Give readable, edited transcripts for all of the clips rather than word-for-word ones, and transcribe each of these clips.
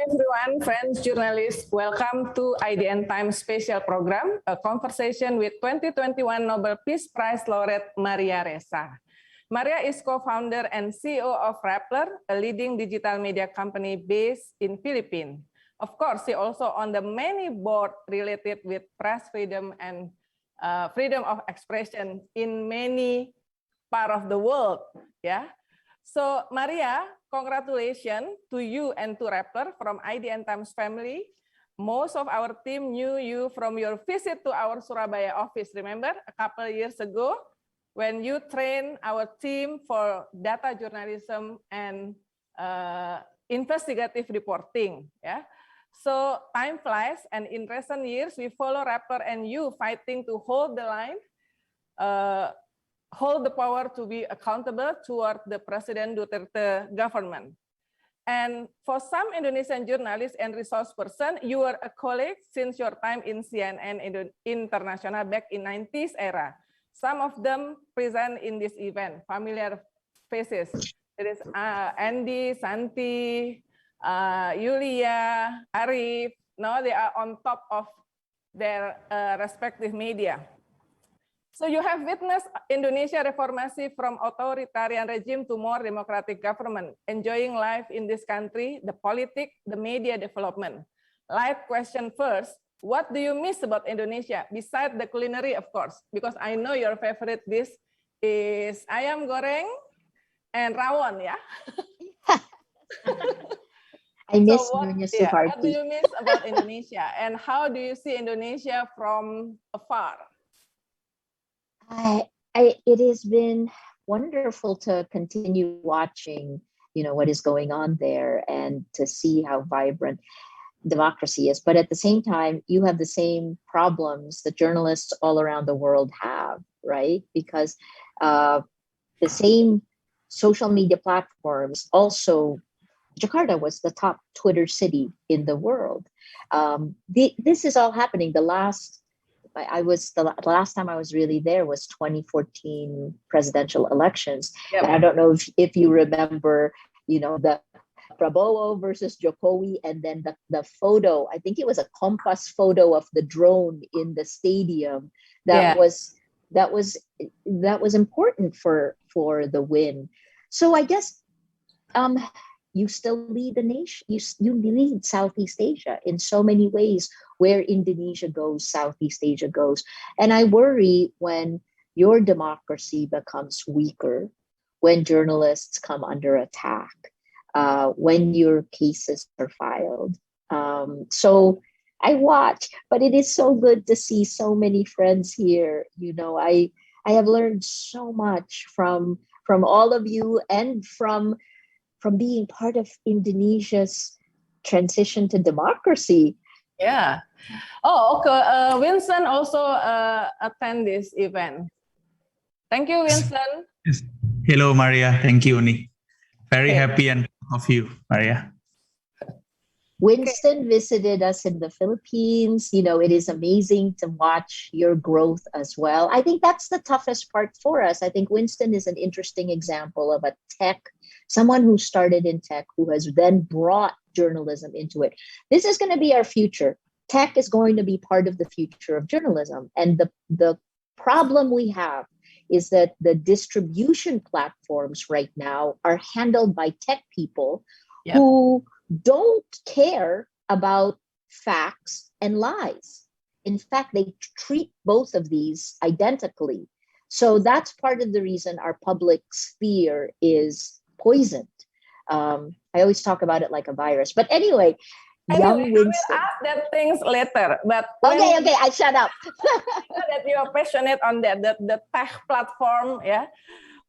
everyone, friends, journalists. Welcome to IDN Times special program, a conversation with 2021 Nobel Peace Prize laureate Maria Ressa. Maria is co-founder and CEO of Rappler, a leading digital media company based in Philippines. Of course, she also on the many boards related with press freedom and freedom of expression in many parts of the world. Yeah. So Maria, congratulations to you and to Rappler from IDN Times family. Most of our team knew you from your visit to our Surabaya office, remember, a couple of years ago, when you trained our team for data journalism and investigative reporting. Yeah. So time flies, and in recent years, we follow Rappler and you fighting to hold the line, hold the power to be accountable toward the Presiden Duterte government. And for some Indonesian journalists and resource person, you were a colleague since your time in CNN International back in 90s era. Some of them present in this event, familiar faces. There is Andy, Santi, Yulia, Arif. Now they are on top of their respective media. So you have witnessed Indonesia reformasi from authoritarian regime to more democratic government, enjoying life in this country, the politics, the media development. Light question first, what do you miss about Indonesia, besides the culinary, of course, because I know your favorite dish is ayam goreng and rawon, yeah? I miss so what do you miss about Indonesia, and how do you see Indonesia from afar? It has been wonderful to continue watching, what is going on there and to see how vibrant democracy is. But at the same time, you have the same problems that journalists all around the world have, right? Because the same social media platforms also, Jakarta was the top Twitter city in the world. This is all happening. The last time I was really there was 2014 presidential elections. Yep. And I don't know if you remember, the Prabowo versus Jokowi, and then the photo, I think it was a compass photo of the drone in the stadium that was important for the win. So I guess you still lead the nation. You lead Southeast Asia in so many ways. Where Indonesia goes, Southeast Asia goes. And I worry when your democracy becomes weaker, when journalists come under attack, when your cases are filed. So I watch, but it is so good to see so many friends here. I have learned so much from all of you and from being part of Indonesia's transition to democracy. Yeah. Oh, okay. Winston also attend this event. Thank you, Winston. Yes. Hello, Maria. Thank you, Uni. Very happy and proud of you, Maria. Winston visited us in the Philippines. It is amazing to watch your growth as well. I think that's the toughest part for us. I think Winston is an interesting example of a someone who started in tech, who has then brought journalism into it. This is going to be our future. Tech is going to be part of the future of journalism. And the problem we have is that the distribution platforms right now are handled by tech people who don't care about facts and lies. In fact, they treat both of these identically. So that's part of the reason our public sphere is poisoned. I always talk about it like a virus. But anyway, young Winston. I will ask that things later. But okay, I shut up. that you are passionate on that, the tech platform, yeah.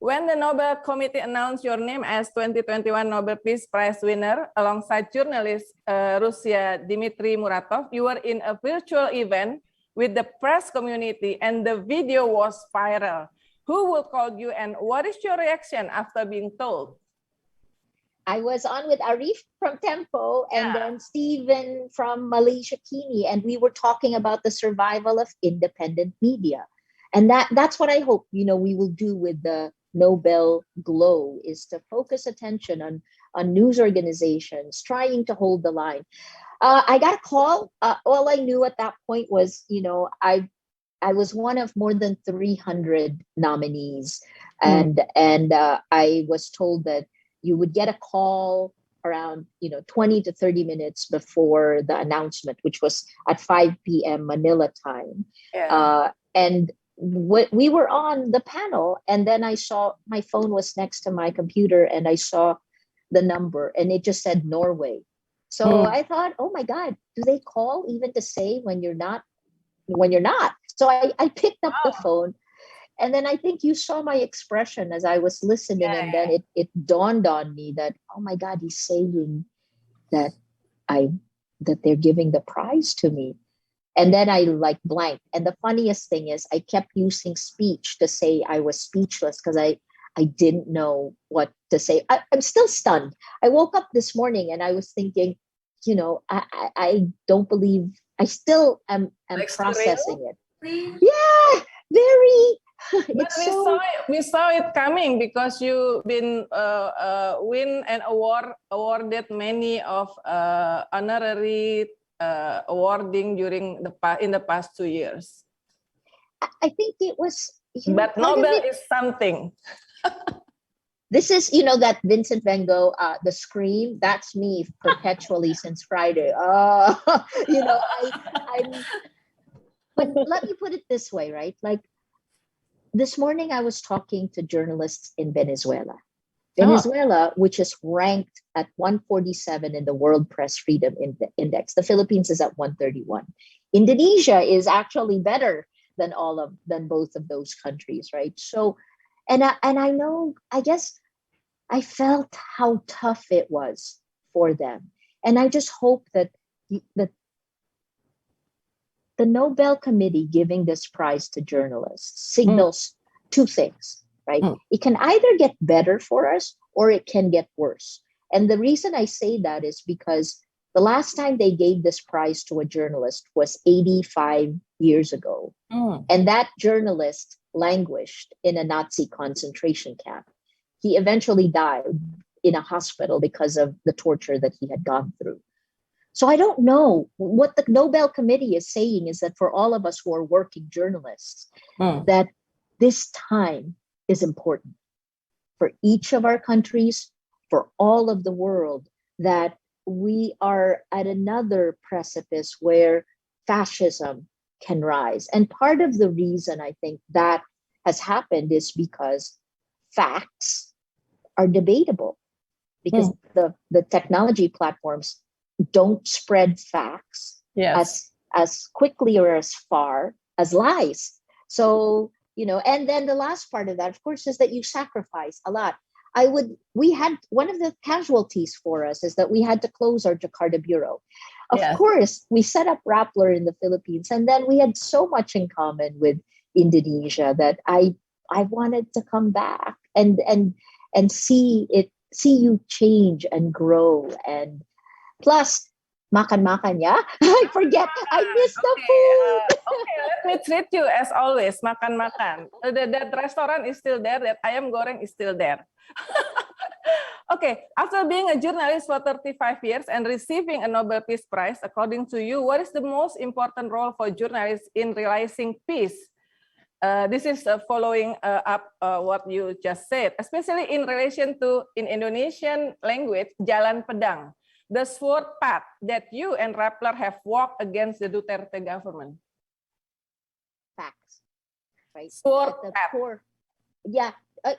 When the Nobel Committee announced your name as 2021 Nobel Peace Prize winner alongside journalist Rusia Dmitry Muratov, you were in a virtual event with the press community and the video was viral. Who will call you and what is your reaction after being told? I was on with Arif from Tempo and then Steven from Malaysia Kini, and we were talking about the survival of independent media. And that's what I hope, we will do with the Nobel Glow, is to focus attention on news organizations trying to hold the line. I got a call. All I knew at that point was, I was one of more than 300 nominees, and I was told that you would get a call around 20 to 30 minutes before the announcement, which was at 5 p.m. Manila time. Yeah. And we were on the panel, and then I saw my phone was next to my computer, and I saw the number, and it just said Norway. So I thought, oh my God, do they call even to say when you're not? So I picked up the phone, and then I think you saw my expression as I was listening, and then it dawned on me that, oh my God, he's saying that they're giving the prize to me. And then I like blanked. And the funniest thing is I kept using speech to say I was speechless because I didn't know what to say. I'm still stunned. I woke up this morning and I was thinking, I don't believe, I still am processing it. Yeah, very. But we saw it coming because you've been win and awarded many of honorary awarding in the past 2 years. I think it was. But Nobel is something. This is, that Vincent Van Gogh, the scream, that's me perpetually since Friday. But let me put it this way, right? Like this morning I was talking to journalists in Venezuela. Venezuela, which is ranked at 147 in the World Press Freedom Index. The Philippines is at 131. Indonesia is actually better than both of those countries, right? So, and I know, I guess I felt how tough it was for them. And I just hope that the Nobel Committee giving this prize to journalists signals two things, right? It can either get better for us or it can get worse. And the reason I say that is because the last time they gave this prize to a journalist was 85 years ago. And that journalist languished in a Nazi concentration camp. He eventually died in a hospital because of the torture that he had gone through. So I don't know. What the Nobel Committee is saying is that for all of us who are working journalists, that this time is important for each of our countries, for all of the world, that we are at another precipice where fascism can rise. And part of the reason I think that has happened is because facts are debatable, because the technology platforms don't spread facts as quickly or as far as lies. So, and then the last part of that, of course, is that you sacrifice a lot. We had one of the casualties for us is that we had to close our Jakarta bureau. Of course, we set up Rappler in the Philippines, and then we had so much in common with Indonesia that I wanted to come back and see you change and grow. And plus, makan, yeah. I forget. I miss the food. Okay, let me treat you as always. Makan. That restaurant is still there. That ayam goreng is still there. Okay, after being a journalist for 35 years and receiving a Nobel Peace Prize, according to you, what is the most important role for journalists in realizing peace? This is following up what you just said, especially in relation to, in Indonesian language, jalan pedang, the sword path that you and Rappler have walked against the Duterte government. Facts, right? Sword At the path. core, yeah.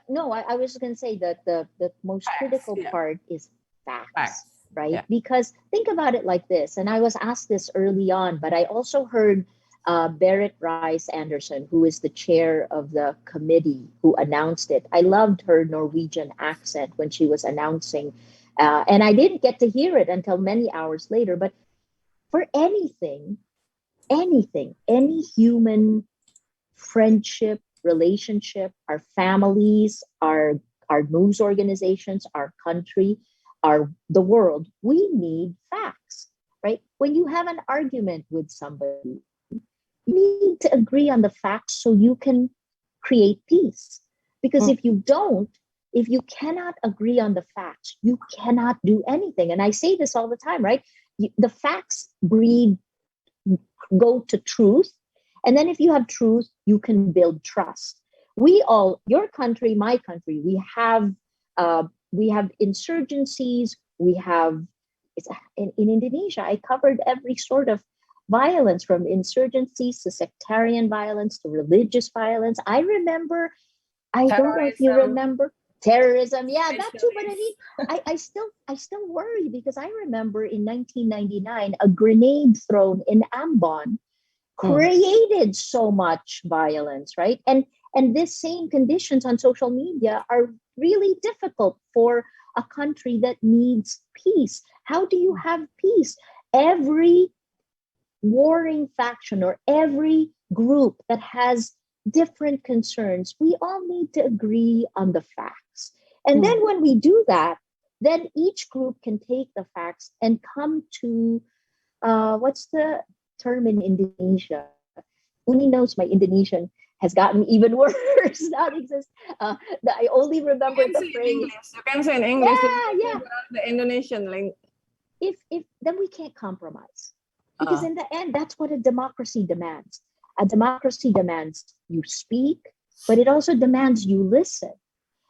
No, I was going to say that the most critical part is facts, right? Yeah. Because think about it like this, and I was asked this early on, but I also heard Berit Reiss-Andersen, who is the chair of the committee who announced it. I loved her Norwegian accent when she was announcing, and I didn't get to hear it until many hours later. But for anything, any human friendship, relationship, our families, our news organizations, our country, the world, we need facts, right? When you have an argument with somebody, you need to agree on the facts so you can create peace. Because if you don't, if you cannot agree on the facts, you cannot do anything. And I say this all the time, right? The facts go to truth. And then if you have truth, you can build trust. We all, your country, my country, we have insurgencies. In Indonesia, I covered every sort of violence, from insurgencies to sectarian violence to religious violence. I don't know if you remember terrorism. Yeah, that too. But I mean, I still worry, because I remember in 1999, a grenade thrown in Ambon created so much violence, right? And this same conditions on social media are really difficult for a country that needs peace. How do you have peace? Every warring faction or every group that has different concerns, we all need to agree on the facts. And then when we do that, then each group can take the facts and come to, what's the term in Indonesia? Uni knows my Indonesian has gotten even worse. Not exist. I only remember the phrase. You can say in English. Yeah. The Indonesian language. If then we can't compromise, because in the end, that's what a democracy demands. A democracy demands you speak, but it also demands you listen,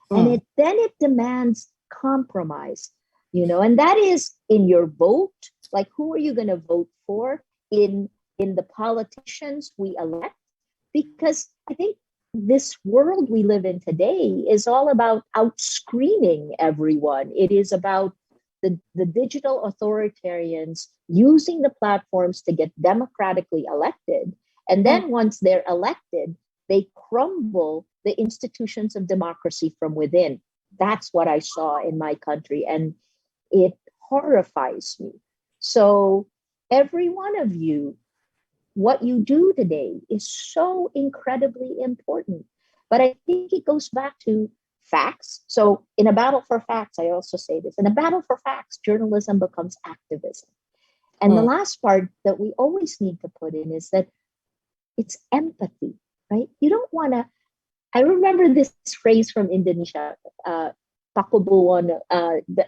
and it demands compromise. And that is in your vote. Like, who are you going to vote for in the politicians we elect? Because I think this world we live in today is all about out-screaming everyone. It is about the digital authoritarians using the platforms to get democratically elected. And then once they're elected, they crumble the institutions of democracy from within. That's what I saw in my country, and it horrifies me. So every one of you, what you do today is so incredibly important. But I think it goes back to facts. So in a battle for facts, I also say this, in a battle for facts, journalism becomes activism. And the last part that we always need to put in is that it's empathy, right? You don't want to, I remember this phrase from Indonesia, pakubuwon,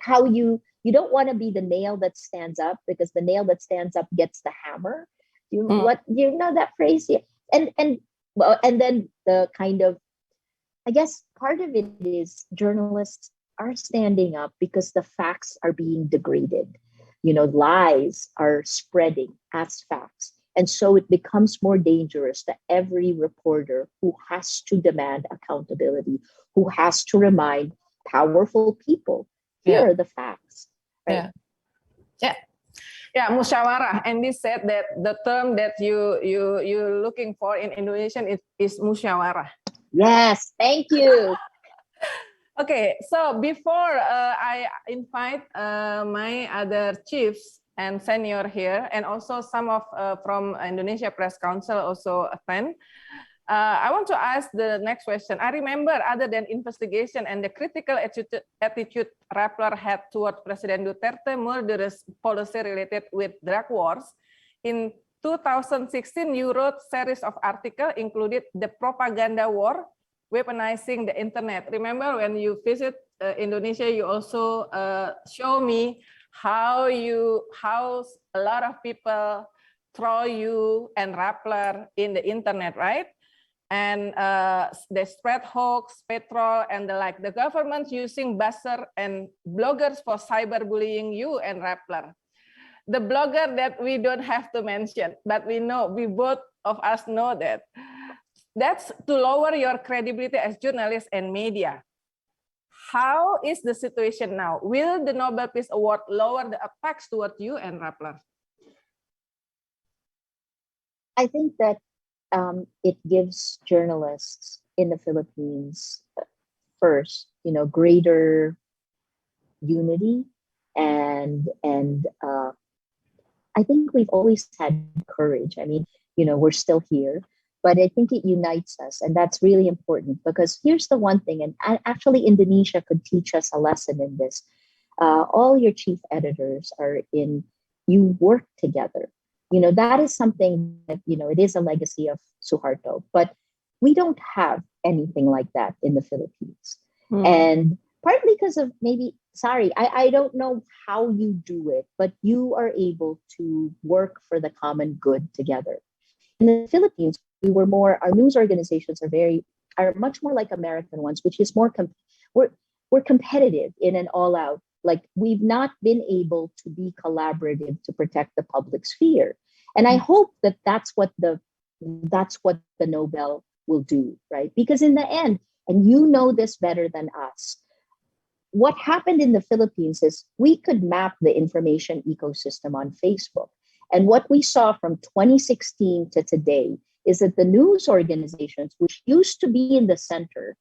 how you don't want to be the nail that stands up, because the nail that stands up gets the hammer. You know that phrase? Yeah. And then the kind of, I guess part of it is journalists are standing up because the facts are being degraded. Lies are spreading as facts. And so it becomes more dangerous to every reporter who has to demand accountability, who has to remind powerful people, here are the facts. Right? Yeah, musyawarah. And this said that the term that you're looking for in Indonesian is musyawarah. Yes, thank you. Okay, so before I invite my other chiefs and senior here, and also some of from Indonesia Press Council also attend, I want to ask the next question. I remember, other than investigation and the critical attitude Rappler had toward President Duterte murderous policy related with drug wars, in 2016 you wrote series of articles included the propaganda war, weaponizing the internet. Remember when you visit Indonesia, you also show me how a lot of people throw you and Rappler in the internet, right? And they spread hoax, petrol, and the like. The government using buzzer and bloggers for cyberbullying you and Rappler. The blogger that we don't have to mention, but we both of us know that. That's to lower your credibility as journalists and media. How is the situation now? Will the Nobel Peace Award lower the attacks toward you and Rappler? I think that it gives journalists in the Philippines, first, greater unity, and I think we've always had courage. I mean, we're still here, but I think it unites us, and that's really important, because here's the one thing, and actually Indonesia could teach us a lesson in this. All your chief editors you work together. That is something that, it is a legacy of Suharto, but we don't have anything like that in the Philippines. And partly because of maybe, sorry, I don't know how you do it, but you are able to work for the common good together. In the Philippines, our news organizations are much more like American ones, which is more, we're competitive in an all out, like we've not been able to be collaborative to protect the public sphere. And I hope that that's what the Nobel will do, right? Because in the end, and you know this better than us, what happened in the Philippines is we could map the information ecosystem on Facebook. And what we saw from 2016 to today is that the news organizations, which used to be in the center,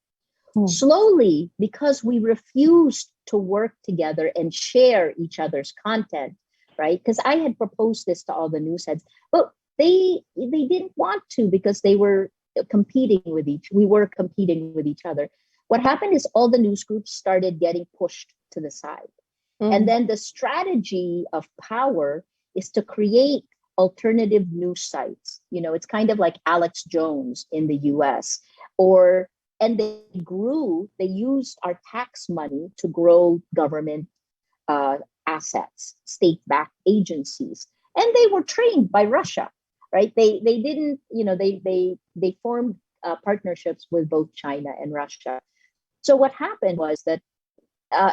slowly, because we refused to work together and share each other's content, right? Because I had proposed this to all the news heads, but they didn't want to because we were competing with each other. What happened is all the news groups started getting pushed to the side. And then the strategy of power is to create alternative news sites. You know, it's kind of like Alex Jones in the US, and they used our tax money to grow government assets, state-backed agencies. And they were trained by Russia, right? They didn't, they formed partnerships with both China and Russia. So what happened was that,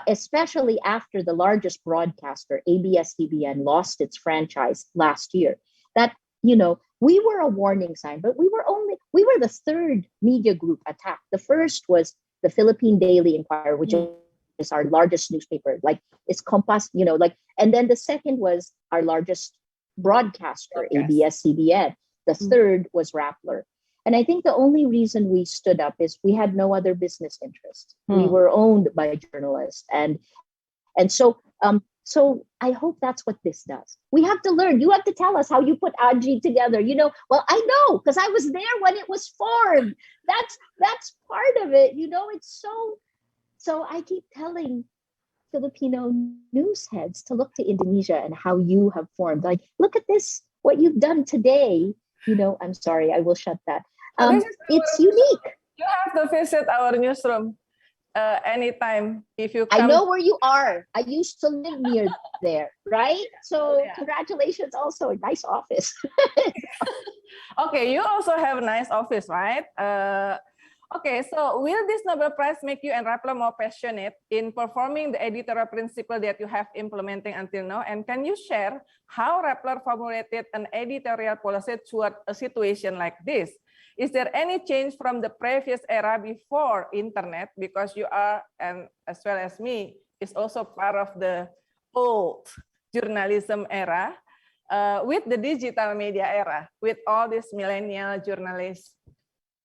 especially after the largest broadcaster, ABS-CBN, lost its franchise last year, that, we were a warning sign, but we were the third media group attacked. The first was the Philippine Daily Inquirer, which is our largest newspaper, like it's Compass, and then the second was our largest broadcaster, ABS-CBN. The third was Rappler. And I think the only reason we stood up is we had no other business interest. We were owned by journalists. And so I hope that's what this does. We have to learn. You have to tell us how you put AGI together. Well, I know, because I was there when it was formed. That's part of it. It's so I keep telling Filipino news heads to look to Indonesia and how you have formed. Like, look at this, what you've done today. I'm sorry, I will shut that. It's unique. You have to visit our newsroom anytime if you come. I know where you are. I used to live near there, right? So congratulations also, a nice office. Okay, you also have a nice office, right? Okay, so will this Nobel Prize make you and Rappler more passionate in performing the editorial principle that you have implementing until now? And can you share how Rappler formulated an editorial policy toward a situation like this? Is there any change from the previous era before internet? Because you are, and as well as me, is also part of the old journalism era with the digital media era, with all these millennial journalists.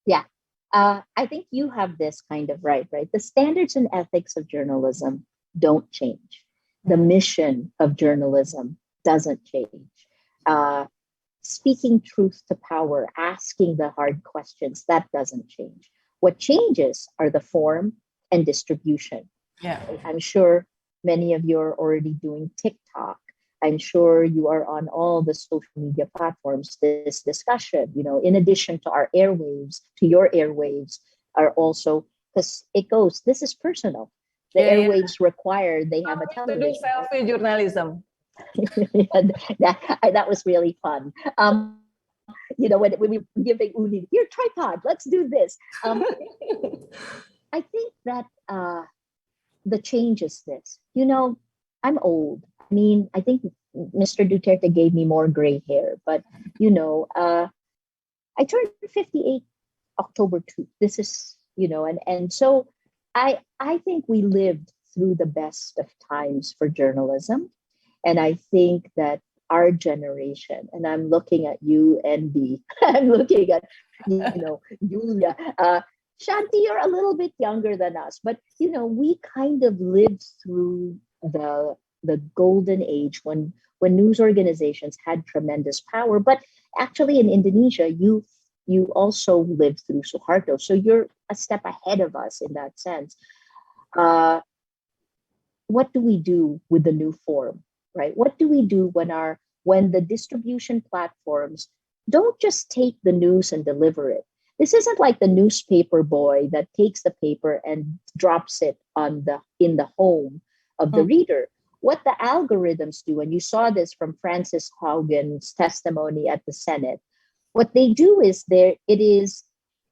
Yeah. I think you have this kind of right? The standards and ethics of journalism don't change. The mission of journalism doesn't change. Speaking truth to power, asking the hard questions, that doesn't change. What changes are the form and distribution. Yeah. I'm sure many of you are already doing TikTok. I'm sure you are on all the social media platforms. This discussion, in addition to our airwaves, to your airwaves, are also, because it goes, this is personal. The airwaves require, they have a television. To do selfie journalism. that was really fun. When we were giving Uni, here, tripod, let's do this. I think that the change is this. I'm old. I mean, I think Mr. Duterte gave me more gray hair, but I turned 58 October 2. This is, and so I think we lived through the best of times for journalism. And I think that our generation, and I'm looking at you, NB, I'm looking at, Julia, Shanti, you're a little bit younger than us, but, we kind of lived through the golden age when news organizations had tremendous power. But actually in Indonesia, you also lived through Suharto. So you're a step ahead of us in that sense. What do we do with the new form, right? What do we do when the distribution platforms don't just take the news and deliver it? This isn't like the newspaper boy that takes the paper and drops it in the home of the Mm. reader. What the algorithms do, and you saw this from Frances Haugen's testimony at the Senate, what they do is it is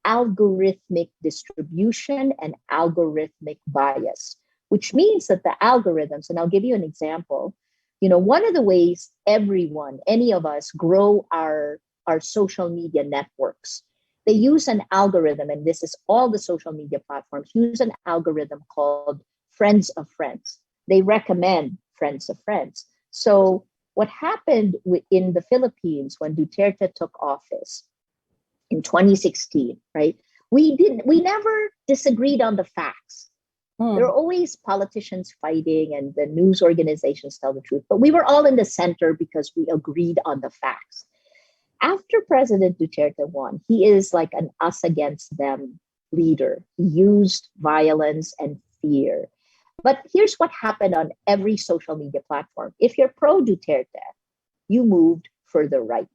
algorithmic distribution and algorithmic bias, which means that the algorithms, and I'll give you an example, one of the ways any of us grow our social media networks, they use an algorithm, and this is all the social media platforms use an algorithm called Friends of Friends. They recommend friends of friends. So what happened in the Philippines when Duterte took office in 2016, right? We never disagreed on the facts. There are always politicians fighting and the news organizations tell the truth, but we were all in the center because we agreed on the facts. After President Duterte won, he is like an us against them leader. He used violence and fear. But here's what happened on every social media platform. If you're pro Duterte, you moved further right.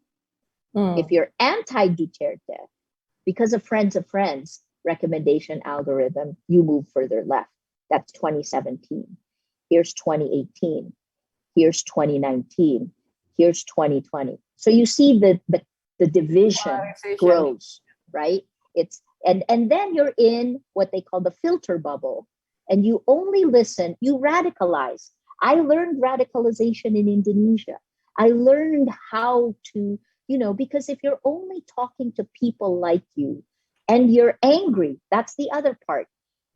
If you're anti-Duterte, because of Friends of Friends recommendation algorithm, you move further left. That's 2017. Here's 2018. Here's 2019. Here's 2020. So you see the division grows, right? And then you're in what they call the filter bubble, and you only listen, you radicalize. I learned radicalization in Indonesia. I learned how to, because if you're only talking to people like you and you're angry, that's the other part.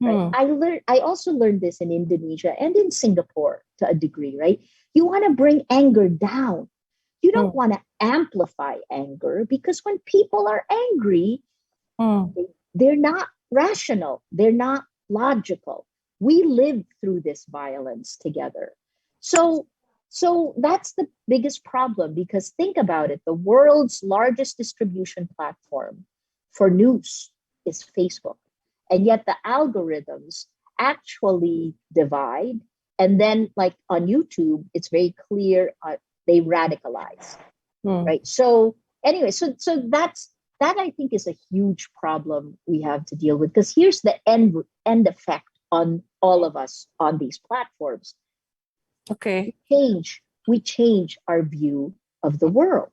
Right? I also learned this in Indonesia and in Singapore to a degree, right? You want to bring anger down. You don't want to amplify anger, because when people are angry, they're not rational. They're not logical. We live through this violence together. So that's the biggest problem, because think about it. The world's largest distribution platform for news is Facebook. And yet the algorithms actually divide. And then like on YouTube, it's very clear they radicalize, right? So anyway, so that I think is a huge problem we have to deal with, because here's the end effect on all of us on these platforms. Okay. We change our view of the world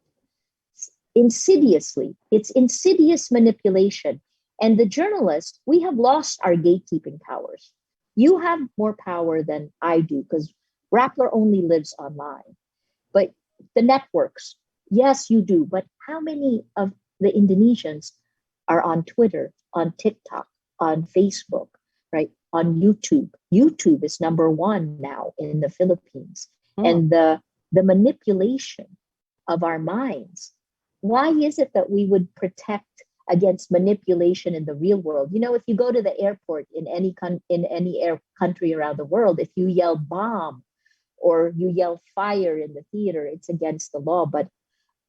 insidiously. It's insidious manipulation. And the journalists, we have lost our gatekeeping powers. You have more power than I do, because Rappler only lives online. But the networks, yes, you do. But how many of the Indonesians are on Twitter, on TikTok, on Facebook, right? On YouTube? YouTube is number one now in the Philippines. And the manipulation of our minds. Why is it that we would protect against manipulation in the real world? If you go to the airport in any country around the world, if you yell bomb or you yell fire in the theater, it's against the law. But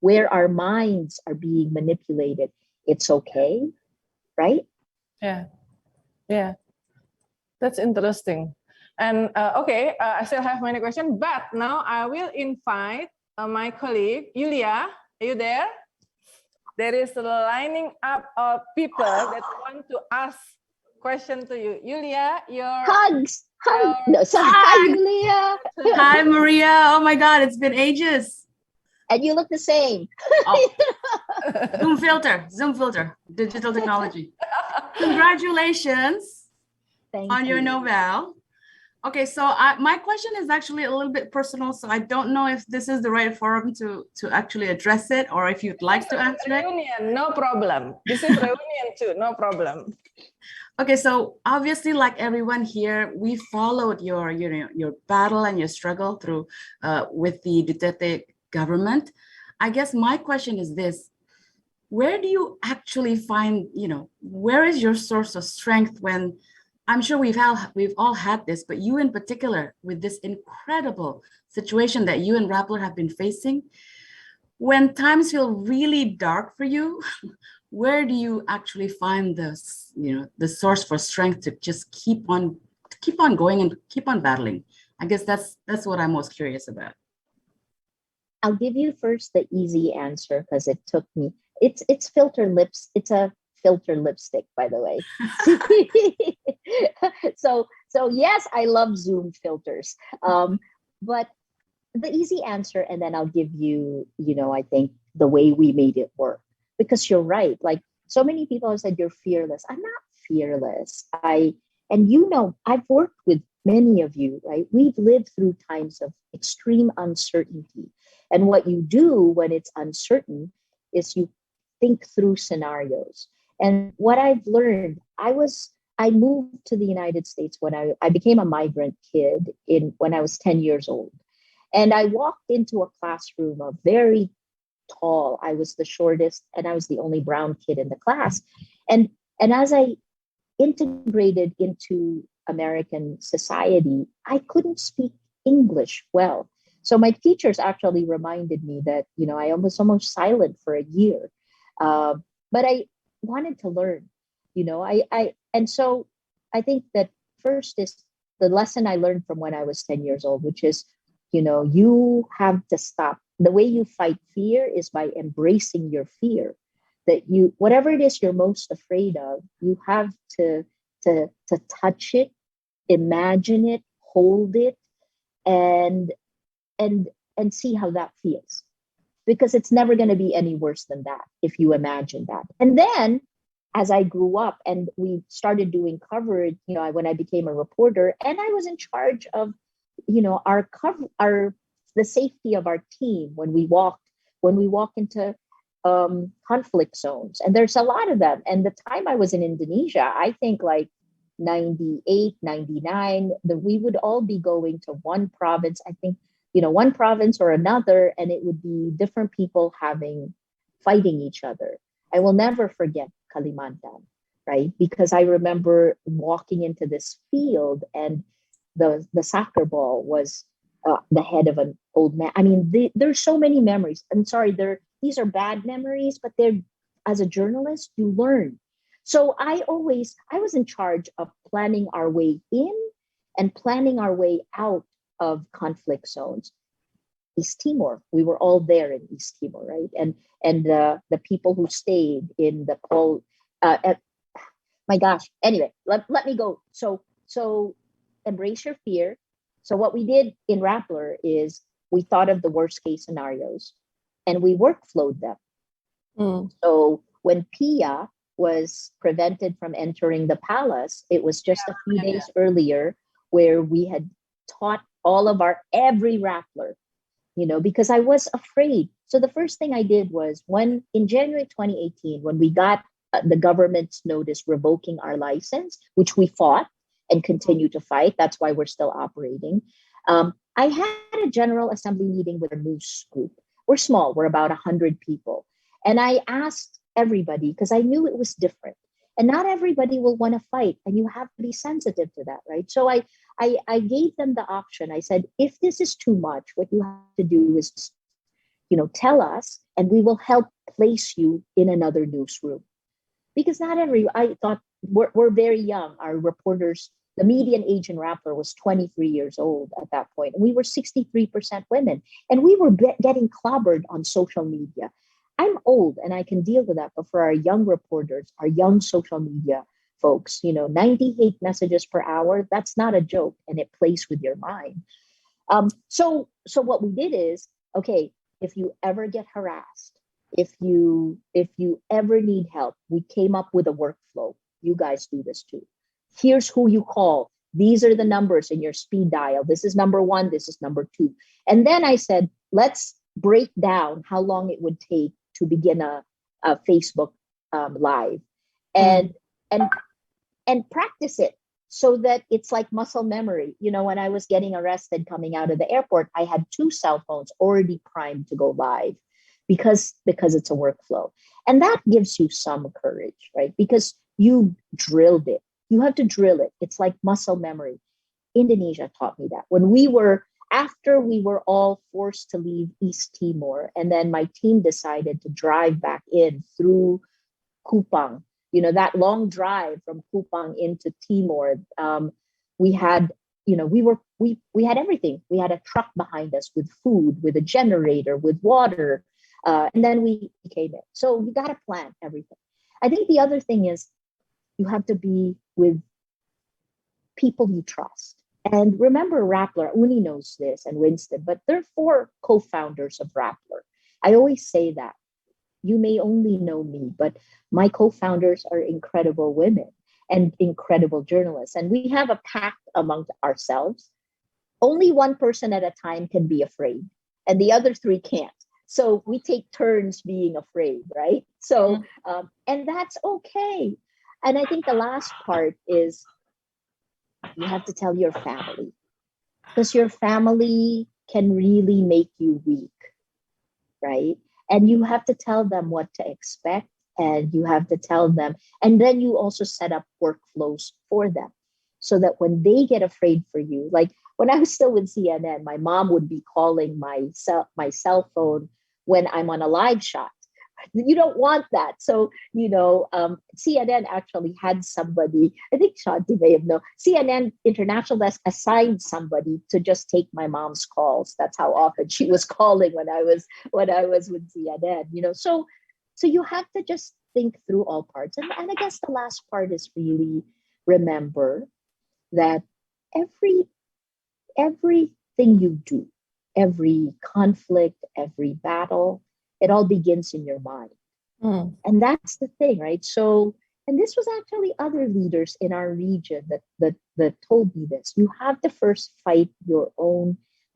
where our minds are being manipulated, it's okay, right? Yeah. That's interesting. And okay, I still have many questions, but now I will invite my colleague, Yulia. Are you there? There is a lining up of people that want to ask questions to you. Yulia, Hugs. No, sorry. Hi, Yulia. Hi, Maria. Oh my God, it's been ages. And you look the same. Oh. Zoom filter, digital technology. Congratulations on your Nobel. Okay, so my question is actually a little bit personal, so I don't know if this is the right forum to actually address it, or if you'd like to answer it. Reunion, no problem. This is reunion too, no problem. Okay, so obviously, like everyone here, we followed your battle and your struggle through with the Duterte government. I guess my question is this: where do you actually find, where is your source of strength when? I'm sure we've all had this, but you in particular, with this incredible situation that you and Rappler have been facing, when times feel really dark for you, where do you actually find this, the source for strength to just keep on going and keep on battling? I guess that's what I'm most curious about. I'll give you first the easy answer, because it took me. It's filter lips. It's a filter lipstick, by the way. So yes, I love Zoom filters. But the easy answer, and then I'll give you, I think the way we made it work. Because you're right. Like so many people have said, you're fearless. I'm not fearless. I've worked with many of you, right? We've lived through times of extreme uncertainty. And what you do when it's uncertain is you think through scenarios. And what I've learned, I moved to the United States when I became a migrant kid when I was 10 years old. And I walked into a classroom of very tall. I was the shortest and I was the only brown kid in the class. And as I integrated into American society, I couldn't speak English well. So my teachers actually reminded me that, I was almost silent for a year. But I wanted to learn, and so I think that first is the lesson I learned from when I was 10 years old, which is, you have to stop. The way you fight fear is by embracing your fear. That whatever it is you're most afraid of, you have to touch it, imagine it, hold it, and see how that feels. Because it's never going to be any worse than that if you imagine that. And then as I grew up and we started doing coverage, when I became a reporter and I was in charge of, the safety of our team when we walk into conflict zones. And there's a lot of them. And the time I was in Indonesia, I think like 98, 99, we would all be going to one province, I think, one province or another, and it would be different people fighting each other. I will never forget Kalimantan, right? Because I remember walking into this field and the soccer ball was the head of an old man. I mean, there's so many memories. I'm sorry, these are bad memories, but as a journalist, you learn. So I was in charge of planning our way in and planning our way out of conflict zones. East Timor, we were all there in East Timor, right? And the people who stayed in the cold, my gosh. Anyway, let me go. So embrace your fear. So what we did in Rappler is we thought of the worst case scenarios and we workflowed them. So when Pia was prevented from entering the palace, it was just a few days earlier where we had taught all of every Rappler, because I was afraid. So the first thing I did was in January 2018, when we got the government's notice revoking our license, which we fought and continue to fight. That's why we're still operating. I had a General Assembly meeting with a news group. We're small, we're about 100 people. And I asked everybody, because I knew it was different. And not everybody will want to fight, and you have to be sensitive to that, right? So I gave them the option. I said, if this is too much, what you have to do is, tell us, and we will help place you in another newsroom. Because I thought we're very young. Our reporters, the median age in Rappler was 23 years old at that point. And we were 63% women. And we were getting clobbered on social media. I'm old and I can deal with that. But for our young reporters, our young social media folks, 90 hate messages per hour, that's not a joke. And it plays with your mind. So what we did is, okay, if you ever get harassed, if you ever need help, we came up with a workflow. You guys do this too. Here's who you call. These are the numbers in your speed dial. This is number 1. This is number 2. And then I said, let's break down how long it would take to begin a Facebook live and practice it so that it's like muscle memory. When I was getting arrested coming out of the airport, I had 2 cell phones already primed to go live because it's a workflow. And that gives you some courage, right? Because you drilled it. You have to drill it. It's like muscle memory. Indonesia taught me that. After we were all forced to leave East Timor, and then my team decided to drive back in through Kupang, that long drive from Kupang into Timor, we had, we had everything. We had a truck behind us with food, with a generator, with water, and then we came in. So you got to plan everything. I think the other thing is you have to be with people you trust. And remember Rappler, Uni knows this and Winston, but there are 4 co-founders of Rappler. I always say that. You may only know me, but my co-founders are incredible women and incredible journalists. And we have a pact among ourselves. Only one person at a time can be afraid, and the other 3 can't. So we take turns being afraid, right? So, and that's okay. And I think the last part is you have to tell your family, because your family can really make you weak, right? And you have to tell them what to expect, and you have to tell them, and then you also set up workflows for them so that when they get afraid for you, like when I was still with CNN, my mom would be calling my cell phone when I'm on a live shot. You don't want that. So, CNN actually had somebody, I think Shanti may have known, CNN International Desk assigned somebody to just take my mom's calls. That's how often she was calling when I was with CNN, So you have to just think through all parts. And I guess the last part is really remember that everything you do, every conflict, every battle, it all begins in your mind. And that's the thing, right? So, and this was actually other leaders in our region that told me this. You have to first fight the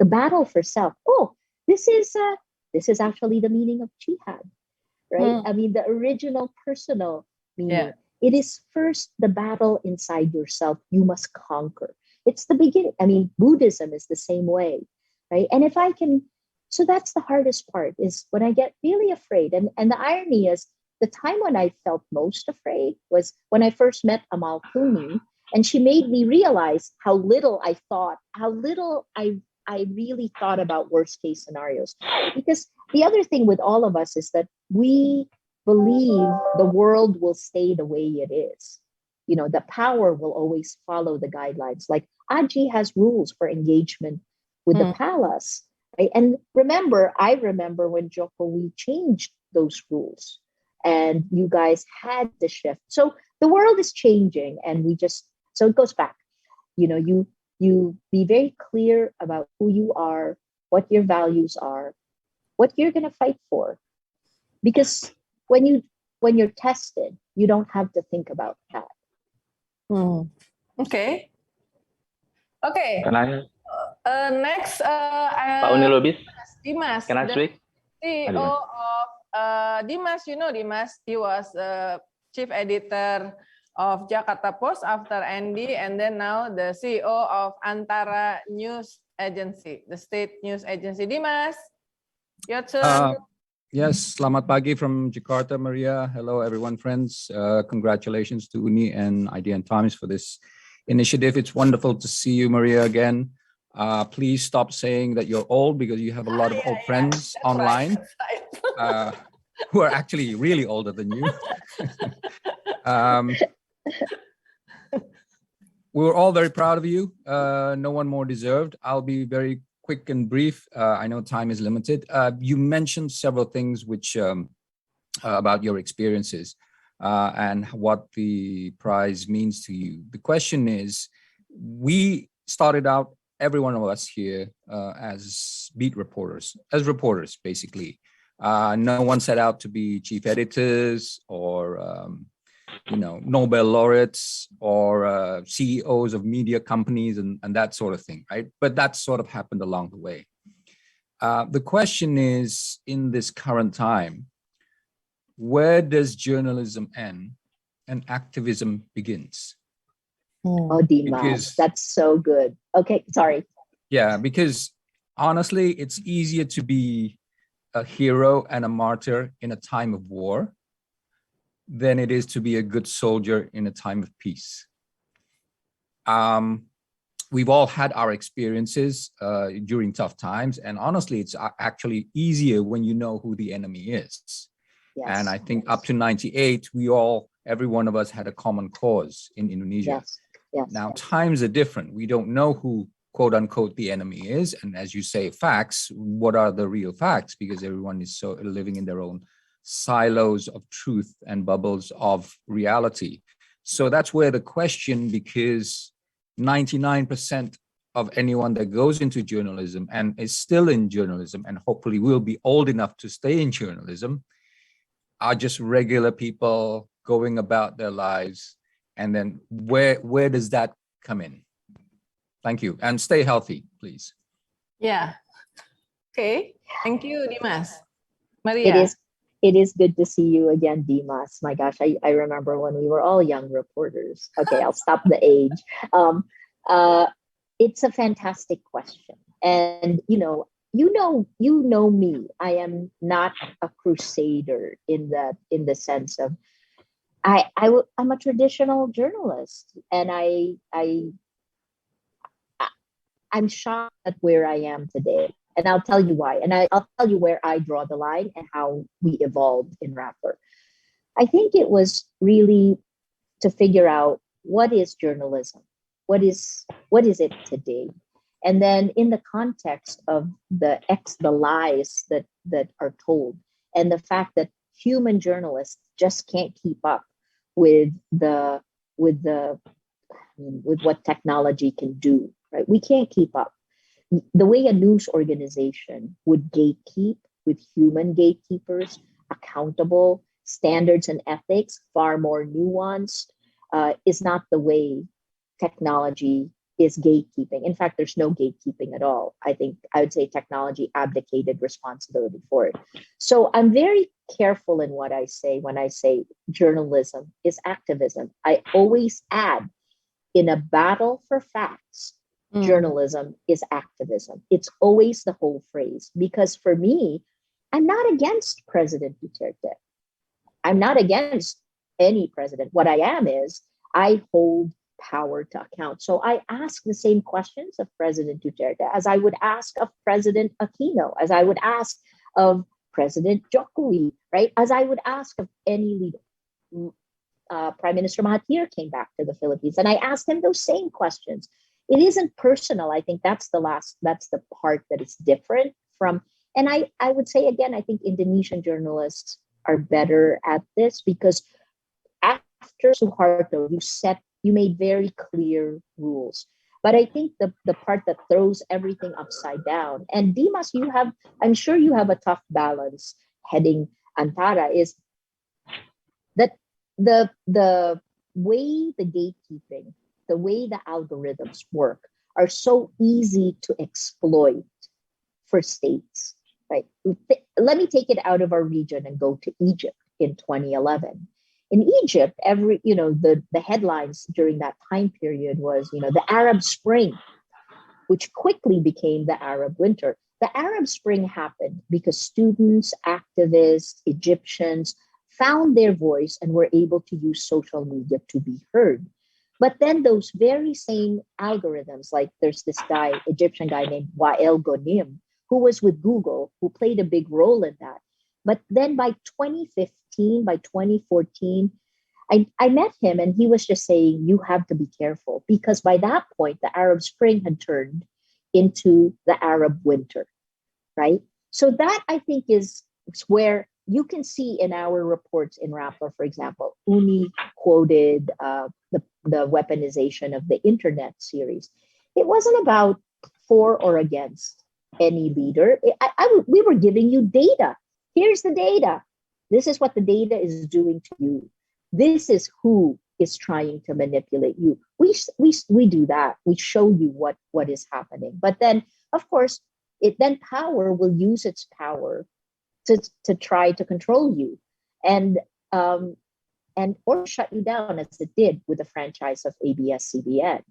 battle for self. Oh, this is actually the meaning of jihad, right? I mean, the original personal meaning. Yeah. It is first the battle inside yourself you must conquer. It's the beginning. I mean, Buddhism is the same way, right? And if I can, so that's the hardest part, is when I get really afraid. And the irony is the time when I felt most afraid was when I first met Amal Clooney, and she made me realize how little I really thought about worst case scenarios. Because the other thing with all of us is that we believe the world will stay the way it is. The power will always follow the guidelines. Like AGI has rules for engagement with the palace. Right? And I remember when Jokowi changed those rules and you guys had the shift. So the world is changing, and so it goes back. You be very clear about who you are, what your values are, what you're going to fight for. Because when you're tested, you don't have to think about that. Okay. Can I? Next, Pak Uni Lubis, Dimas. can I speak? CEO of Dimas, Dimas, he was chief editor of Jakarta Post after Andy, and then now the CEO of Antara News Agency, the state news agency. Dimas, your turn. Yes, selamat pagi from Jakarta, Maria. Hello, everyone, friends. Congratulations to Uni and IDN Times for this initiative. It's wonderful to see you, Maria, again. Please stop saying that you're old, because you have a lot of old friends online who are actually really older than you. We were all very proud of you. No one more deserved. I'll be very quick and brief. I know time is limited. You mentioned several things which about your experiences and what the prize means to you. The question is, we started out, every one of us here, as beat reporters, basically. No one set out to be chief editors or Nobel laureates or CEOs of media companies and that sort of thing, right? But that sort of happened along the way. The question is, in this current time, where does journalism end and activism begins? Oh, Dimas, that's so good. Okay, sorry. Yeah, because honestly, it's easier to be a hero and a martyr in a time of war than it is to be a good soldier in a time of peace. We've all had our experiences during tough times, and honestly, it's actually easier when you know who the enemy is. Yes. And I think up to 98, every one of us had a common cause in Indonesia. Yes. Yes. Now, times are different. We don't know who, quote unquote, the enemy is. And as you say, facts, what are the real facts? Because everyone is living in their own silos of truth and bubbles of reality. So that's where the question, because 99% of anyone that goes into journalism and is still in journalism and hopefully will be old enough to stay in journalism are just regular people going about their lives. And then where does that come in? Thank you. And stay healthy, please. Yeah. Okay. Thank you, Dimas. Maria. It is good to see you again, Dimas. My gosh, I remember when we were all young reporters. Okay, I'll stop the age. It's a fantastic question. And you know me. I am not a crusader in the sense of I'm a traditional journalist, and I'm shocked at where I am today. And I'll tell you why. And I'll tell you where I draw the line and how we evolved in Rappler. I think it was really to figure out what is journalism? What is it today? And then in the context of the lies that are told, and the fact that human journalists just can't keep up with what technology can do, right? We can't keep up. The way a news organization would gatekeep with human gatekeepers, accountable, standards and ethics, far more nuanced, is not the way technology is gatekeeping. In fact, there's no gatekeeping at all. I would say technology abdicated responsibility for it. So I'm very careful in what I say when I say journalism is activism. I always add, in a battle for facts, journalism is activism. It's always the whole phrase, because for me, I'm not against President Duterte. I'm not against any president. What I am is I hold power to account. So I ask the same questions of President Duterte as I would ask of President Aquino, as I would ask of President Jokowi, right? As I would ask of any leader. Prime Minister Mahathir came back to the Philippines, and I asked him those same questions. It isn't personal. I think that's the part that is different from, and I would say again, I think Indonesian journalists are better at this, because after Suharto, you made very clear rules. But I think the part that throws everything upside down, and Dimas, I'm sure you have a tough balance heading Antara, is that the way the gatekeeping, the way the algorithms work are so easy to exploit for states, right? Let me take it out of our region and go to Egypt in 2011. In Egypt, the headlines during that time period was, the Arab Spring, which quickly became the Arab Winter. The Arab Spring happened because students, activists, Egyptians found their voice and were able to use social media to be heard. But then those very same algorithms, like there's this Egyptian guy named Wael Ghonim, who was with Google, who played a big role in that. But then by 2015, by 2014, I met him, and he was just saying, you have to be careful, because by that point, the Arab Spring had turned into the Arab Winter, right? So that, I think, is where you can see in our reports in Rappler, for example, Uni quoted the weaponization of the internet series. It wasn't about for or against any leader. We were giving you data. Here's the data. This is what the data is doing to you. This is who is trying to manipulate you. We do that. We show you what is happening. But then, of course, power will use its power to try to control you and or shut you down, as it did with the franchise of ABS-CBN.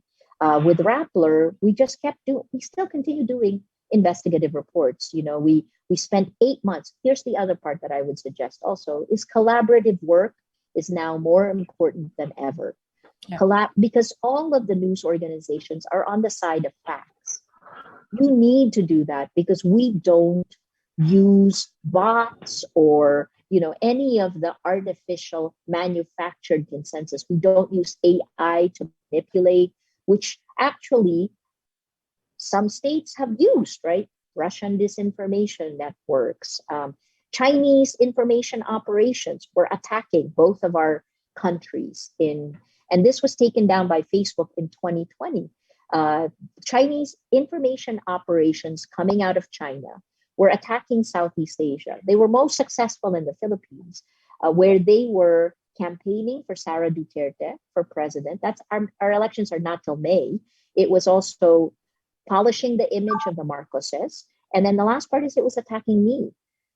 With Rappler, we still continue doing investigative reports. We spent 8 months. Here's the other part that I would suggest also is collaborative work is now more important than ever. Yeah. Because all of the news organizations are on the side of facts. You need to do that, because we don't use bots or any of the artificial manufactured consensus. We don't use AI to manipulate, which actually some states have used, right? Russian disinformation networks, Chinese information operations were attacking both of our countries and this was taken down by Facebook in 2020. Chinese information operations coming out of China were attacking Southeast Asia. They were most successful in the Philippines, where they were campaigning for Sara Duterte for president. That's our elections are not till May. It was also polishing the image of the Marcoses. And then the last part is it was attacking me,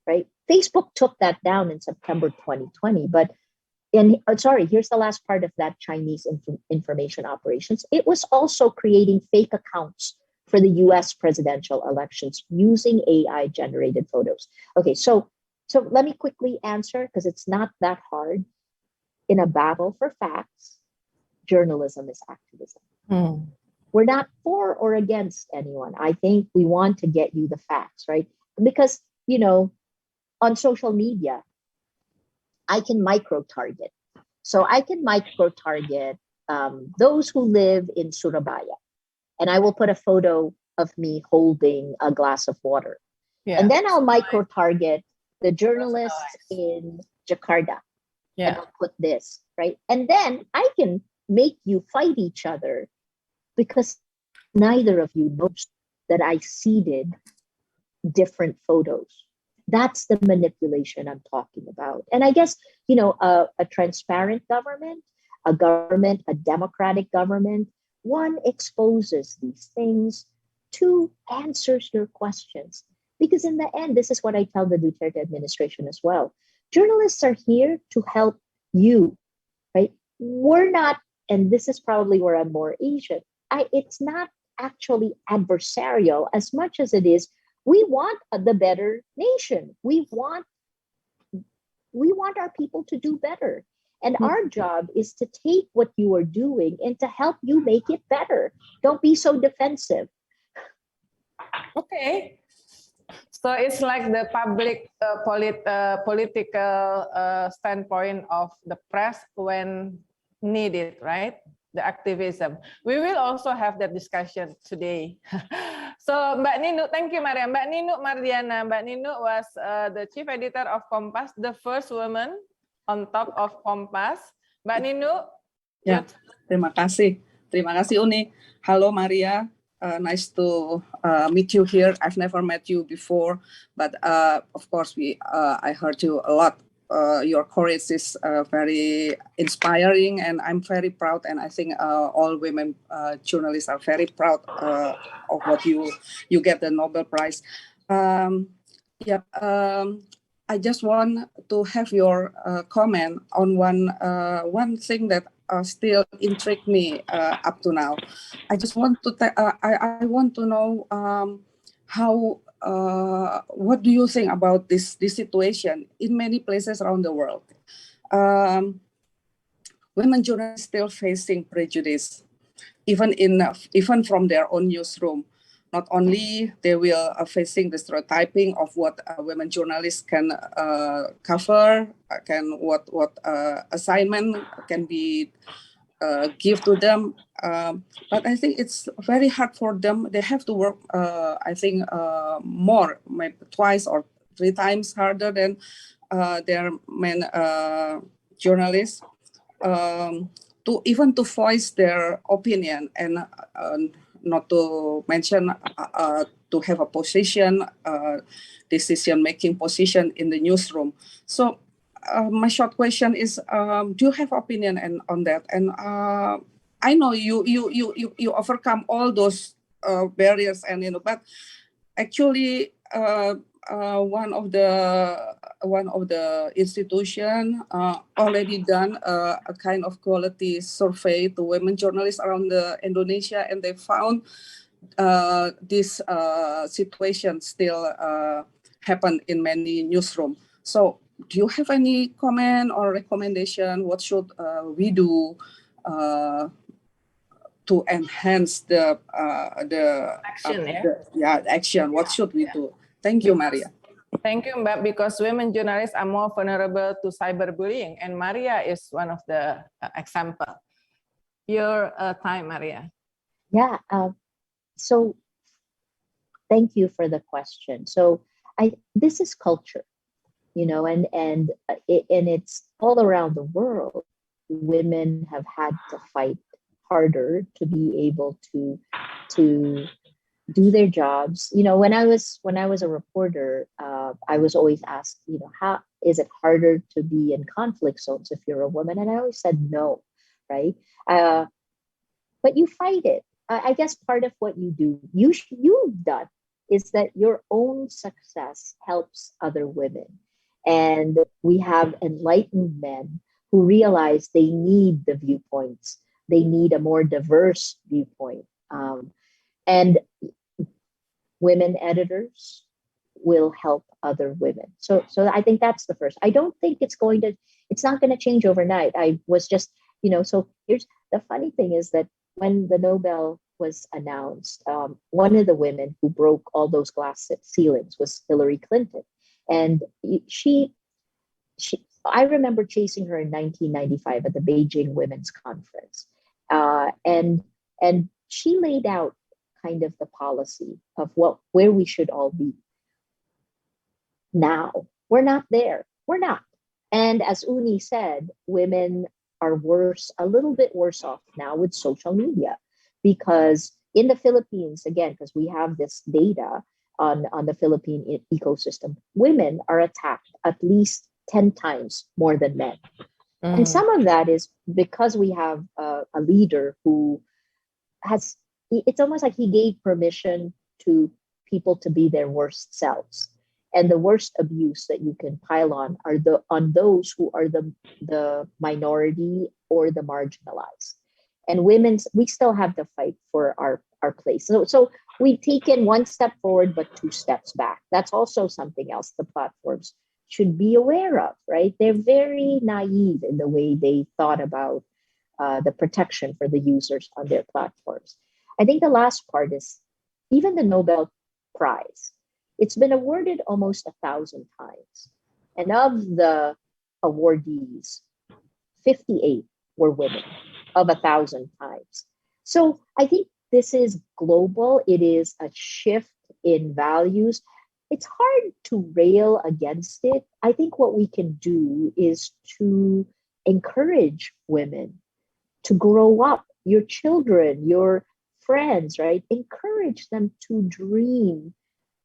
right? Facebook took that down in September 2020, but here's the last part of that Chinese information operations. It was also creating fake accounts for the US presidential elections using AI generated photos. Okay, so let me quickly answer because it's not that hard. In a battle for facts, journalism is activism. We're not for or against anyone. I think we want to get you the facts, right? Because, on social media, I can micro-target. So I can micro-target those who live in Surabaya. And I will put a photo of me holding a glass of water. Yeah. And then I'll micro-target the journalists in Jakarta. Yeah. And I'll put this, right? And then I can make you fight each other because neither of you knows that I seeded different photos. That's the manipulation I'm talking about. And I guess, a transparent government, a democratic government, one exposes these things, two answers your questions. Because in the end, this is what I tell the Duterte administration as well. Journalists are here to help you, right? We're not, and this is probably where I'm more Asian, it's not actually adversarial as much as it is, we want the better nation. We want our people to do better. And our job is to take what you are doing and to help you make it better. Don't be so defensive. Okay. So it's like the public political standpoint of the press when needed, right? The activism. We will also have that discussion today. So Mbak Ninu, thank you, Maria. Mbak Ninu Mardiana. Mbak Ninu was the chief editor of Kompas, the first woman on top of Kompas. Mbak Ninu. Ya, terima kasih. Terima kasih, Uni. Halo, Maria. Nice to meet you here. I've never met you before, but of course, I heard you a lot. Your courage is very inspiring, and I'm very proud. And I think all women journalists are very proud of what you get the Nobel Prize. I just want to have your comment on one thing that still intrigued me up to now. I just want to I want to know how. What do you think about this situation in many places around the world? Women journalists still facing prejudice, even from their own newsroom. Not only they will facing the stereotyping of what women journalists can cover, what assignment can be give to them, but I think it's very hard for them. They have to work, I think, more, maybe twice or three times harder than their men journalists to voice their opinion, and not to mention to have a position, decision-making position in the newsroom. So. My short question is: do you have opinion on that? And I know you overcome all those barriers, and but actually one of the institution already done a kind of quality survey to women journalists around Indonesia, and they found this situation still happen in many newsrooms. So. Do you have any comment or recommendation? What should we do to enhance the action? Action. What should we do? Thank you, Maria. Thank you, Mbak. Because women journalists are more vulnerable to cyberbullying, and Maria is one of the example. Your time, Maria. Yeah. So, thank you for the question. So, this is culture. and it's all around the world. Women have had to fight harder to be able to do their jobs. When I was a reporter, I was always asked, how is it harder to be in conflict zones if you're a woman? And I always said no, right? But you fight it. I guess part of what you've done is that your own success helps other women. And we have enlightened men who realize they need the viewpoints. They need a more diverse viewpoint. And women editors will help other women. So I think that's the first. I don't think it's not going to change overnight. I was just, so here's the funny thing is that when the Nobel was announced, one of the women who broke all those glass ceilings was Hillary Clinton. And I remember chasing her in 1995 at the Beijing Women's Conference. And she laid out kind of the policy of where we should all be. Now, we're not there. We're not. And as Uni said, women are a little bit worse off now with social media, because in the Philippines, again, because we have this data on the Philippine ecosystem, women are attacked at least 10 times more than men. And some of that is because we have a leader who it's almost like he gave permission to people to be their worst selves. And the worst abuse that you can pile on those who are the minority or the marginalized. And we still have to fight for our place. So we've taken one step forward, but 2 steps back. That's also something else the platforms should be aware of, right? They're very naive in the way they thought about the protection for the users on their platforms. I think the last part is even the Nobel Prize. It's been awarded almost 1,000 times. And of the awardees, 58 were women of 1,000 times. So I think this is global. It is a shift in values. It's hard to rail against it. I think what we can do is to encourage women to grow up, your children, your friends, right? Encourage them to dream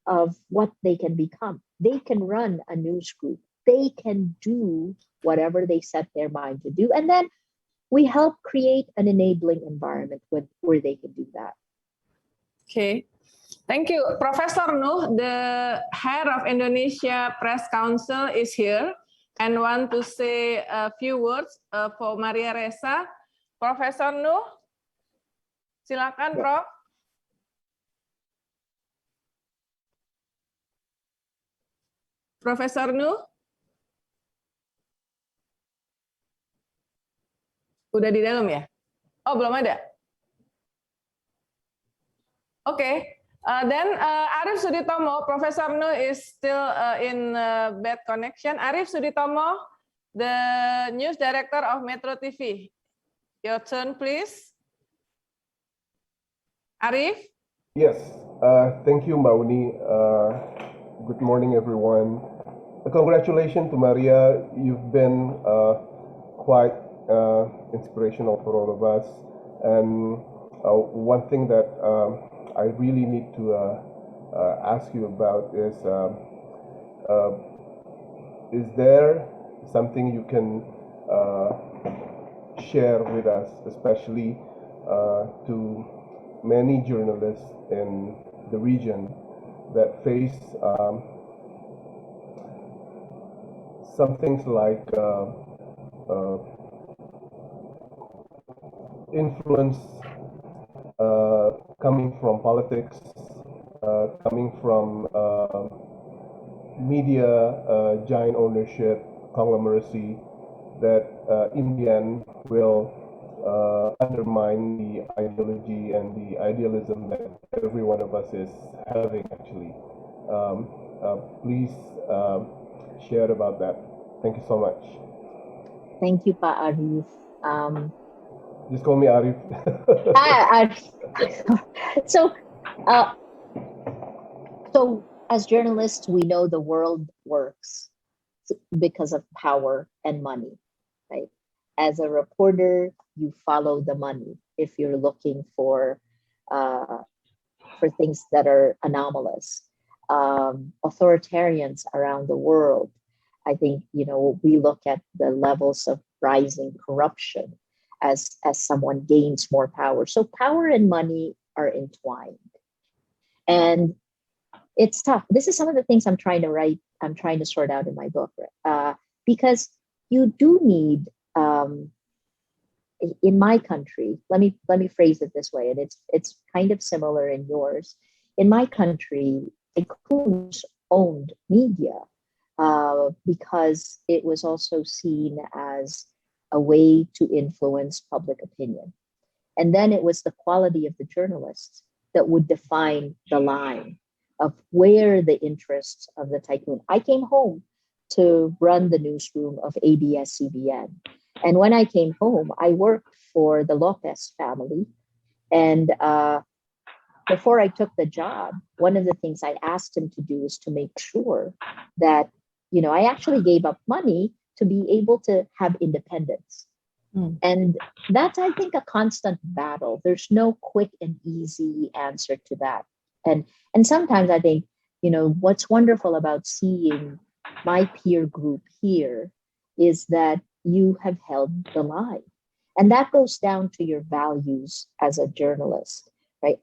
of what they can become. They can run a news group. They can do whatever they set their mind to do. And then we help create an enabling environment where they can do that. Okay. Thank you. Professor Nuh, the head of Indonesia Press Council is here and want to say a few words for Maria Ressa. Professor Nuh, silakan, Prof. Profesor Nuh? Udah di dalam ya? Oh, belum ada? Okay. Then Arif Suditomo, Professor Nuh is still in bad connection. Arif Suditomo, the news director of Metro TV. Your turn, please. Arif? Yes, thank you, Mbak Uni. Good morning, everyone. Congratulations to Maria. You've been quite inspirational for all of us. And one thing that I really need to ask you about is there something you can share with us, especially to many journalists in the region that face some things like influence coming from politics, coming from media giant ownership, conglomeracy, that in the end will undermine the ideology and the idealism that every one of us is having, actually. Please share about that. Thank you so much. Thank you, Pa Arif. Just call me Arif. So as journalists, we know the world works because of power and money, right? As a reporter, you follow the money if you're looking for things that are anomalous. Authoritarians around the world, I think, we look at the levels of rising corruption as someone gains more power. So power and money are entwined. And it's tough. This is some of the things I'm trying to sort out in my book, because you do need, in my country, let me phrase it this way, and it's kind of similar in yours. In my country, tycoons owned media because it was also seen as a way to influence public opinion. And then it was the quality of the journalists that would define the line of where the interests of the tycoon. I came home to run the newsroom of ABS-CBN. And when I came home, I worked for the Lopez family. And before I took the job, one of the things I asked him to do is to make sure that, I actually gave up money to be able to have independence. And that's, I think, a constant battle. There's no quick and easy answer to that. And sometimes I think, what's wonderful about seeing my peer group here is that you have held the line. And that goes down to your values as a journalist, right?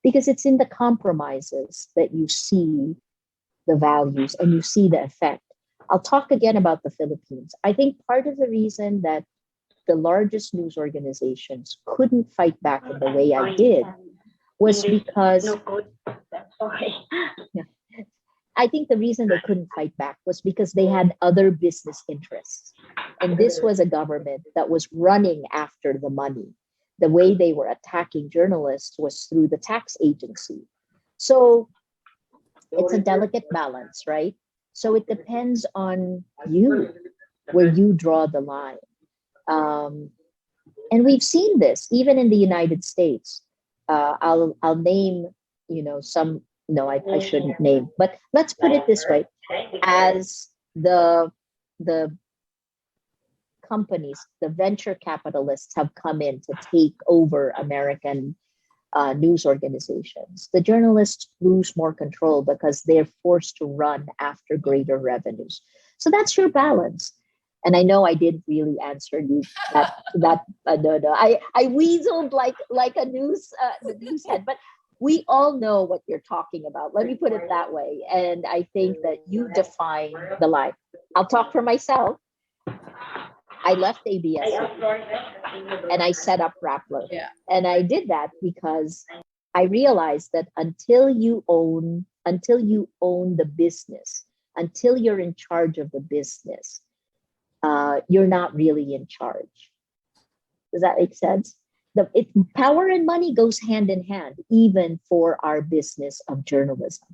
Because it's in the compromises that you see the values and you see the effect. I'll talk again about the Philippines. I think part of the reason that the largest news organizations couldn't fight back in the way I did was because I think the reason they couldn't fight back was because they had other business interests. And this was a government that was running after the money. The way they were attacking journalists was through the tax agency. So it's a delicate balance, right? So it depends on you, where you draw the line. And we've seen this even in the United States. I'll name, some. No, I shouldn't name, but let's put it this way: as the companies, the venture capitalists have come in to take over American news organizations, the journalists lose more control because they're forced to run after greater revenues. So that's your balance. And I know I didn't really answer you no. I weaseled like a news head, but we all know what you're talking about. Let me put it that way. And I think that you define the line. I'll talk for myself. I left ABS and I set up Rappler. Yeah. And I did that because I realized that until you own the business, until you're in charge of the business, you're not really in charge. Does that make sense? Power and money goes hand in hand, even for our business of journalism.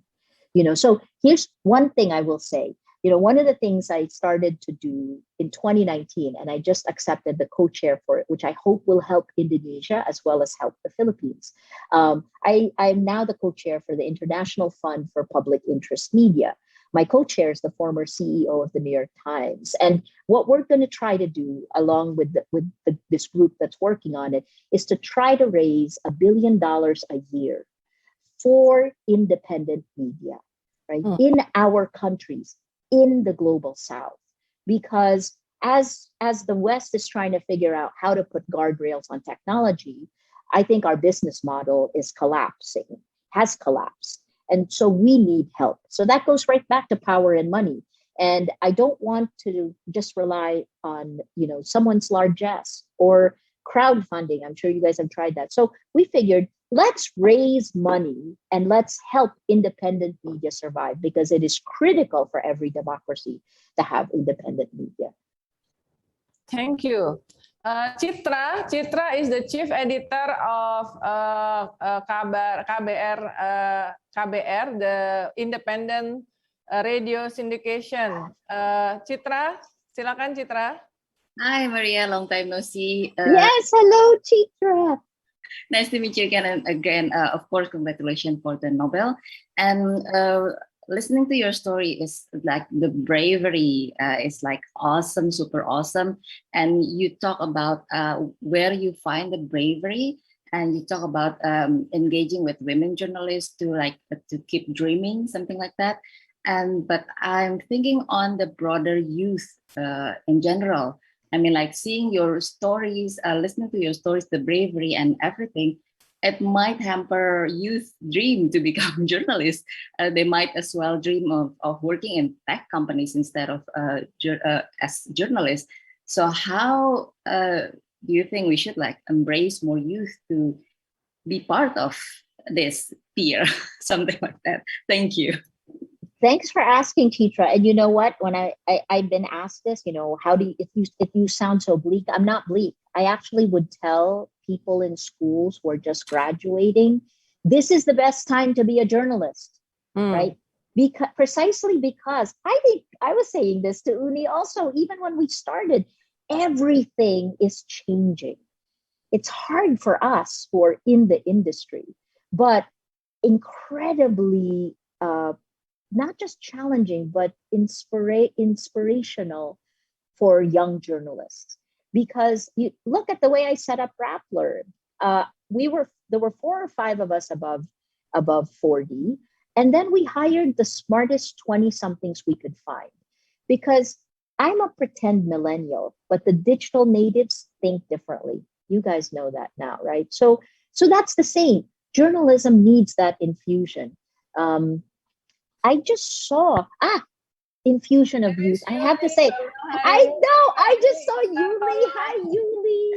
So here's one thing I will say. One of the things I started to do in 2019, and I just accepted the co-chair for it, which I hope will help Indonesia as well as help the Philippines. I'm now the co-chair for the International Fund for Public Interest Media. My co-chair is the former CEO of the New York Times. And what we're going to try to do, along with this group that's working on it, is to try to raise $1 billion a year for independent media, right? In our countries, in the global South. Because as the West is trying to figure out how to put guardrails on technology, I think our business model is has collapsed. And so we need help. So that goes right back to power and money. And I don't want to just rely on, someone's largesse or crowdfunding. I'm sure you guys have tried that. So we figured, let's raise money and let's help independent media survive, because it is critical for every democracy to have independent media. Thank you. Citra is the chief editor of KBR, the independent radio syndication. Citra, silakan Citra. Hi Maria, long time no see. Yes, hello Citra. Nice to meet you again. And again, of course, congratulations for the Nobel. And listening to your story is like the bravery is like awesome, super awesome. And you talk about where you find the bravery, and you talk about engaging with women journalists to keep dreaming, something like that. But I'm thinking on the broader youth in general. I mean, like seeing your stories, listening to your stories, the bravery and everything, it might hamper youth dream to become journalists. They might as well dream of working in tech companies instead of as journalists. So how do you think we should like embrace more youth to be part of this peer, something like that? Thank you. Thanks for asking, Chitra. And you know what? When I've been asked this, how do you, if you sound so bleak, I'm not bleak. I actually would tell people in schools who are just graduating, this is the best time to be a journalist, right? Precisely because I think I was saying this to Uni also, even when we started, everything is changing. It's hard for us who are in the industry, but incredibly not just challenging, but inspirational for young journalists. Because you look at the way I set up Rappler. There were 4 or 5 of us above 40, and then we hired the smartest 20-somethings we could find. Because I'm a pretend millennial, but the digital natives think differently. You guys know that now, right? So that's the same. Journalism needs that infusion. I just saw infusion of youth. I have to say, I know, I just saw Yuli. Hi, Yuli.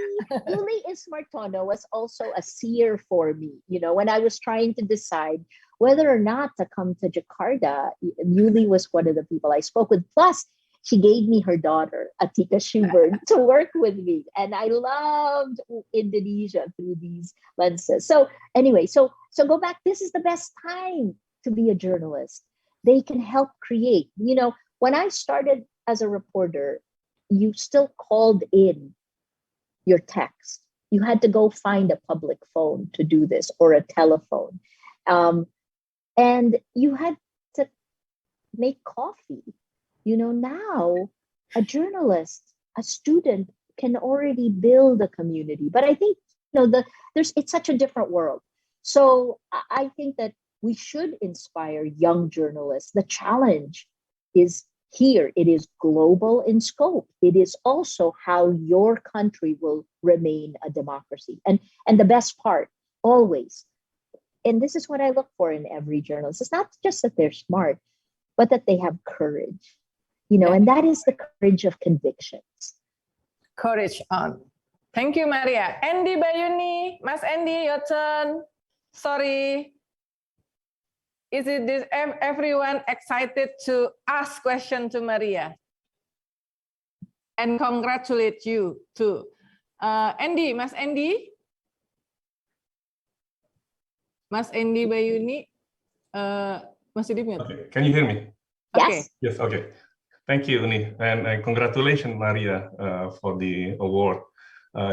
Yuli Ismartono was also a seer for me. When I was trying to decide whether or not to come to Jakarta, Yuli was one of the people I spoke with. Plus, she gave me her daughter, Atika Schubert, to work with me. And I loved Indonesia through these lenses. So anyway, so go back. This is the best time to be a journalist. They can help create. When I started as a reporter, you still called in your text. You had to go find a public phone to do this, or a telephone. And you had to make coffee. Now a journalist, a student can already build a community. But I think, it's such a different world. So I think that we should inspire young journalists. The challenge is here. It is global in scope. It is also how your country will remain a democracy. And the best part, always, and this is what I look for in every journalist, it's not just that they're smart, but that they have courage. And that is the courage of convictions. Courage on. Thank you, Maria. Andy Bayuni, Mas Andy, your turn. Sorry. Is everyone excited to ask question to Maria? And congratulate you too. Andy, Mas Andy? Mas Andy Bayuni, masih di mute? Okay. Can you hear me? Okay. Yes, okay. Thank you, Uni, and congratulations, Maria, for the award.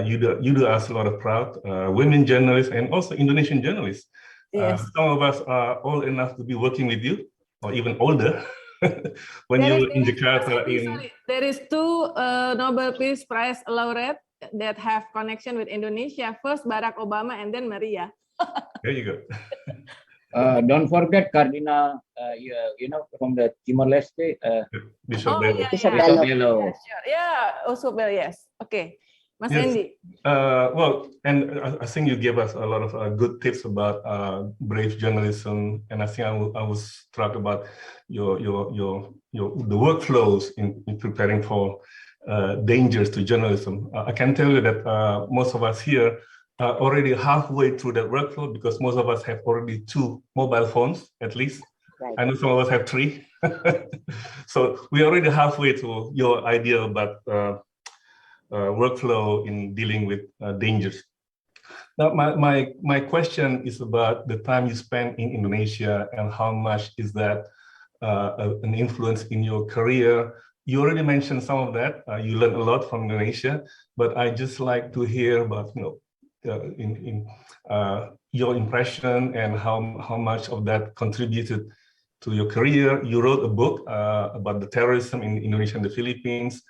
You do us a lot of proud, women journalists and also Indonesian journalists. Yes. Some of us are old enough to be working with you, or even older, when you were in Jakarta. There is 2 Nobel Peace Prize laureate that have connection with Indonesia. First Barack Obama, and then Maria. There you go. Don't forget Cardinal, from the Timor-Leste. Bishop Bello. Bishop Bello. Yeah, also Bello, yes. Okay. Mas yes. Andy. Well, and I think you gave us a lot of good tips about brave journalism, and I think I was struck about the workflows in preparing for dangers to journalism. I can tell you that most of us here are already halfway through that workflow, because most of us have already 2 mobile phones at least. Right. I know some of us have 3. So we're already halfway to your idea about workflow in dealing with dangers. Now, my question is about the time you spent in Indonesia, and how much is that an influence in your career? You already mentioned some of that. You learned a lot from Indonesia, but I just like to hear about your impression, and how much of that contributed to your career. You wrote a book about the terrorism in Indonesia and the Philippines.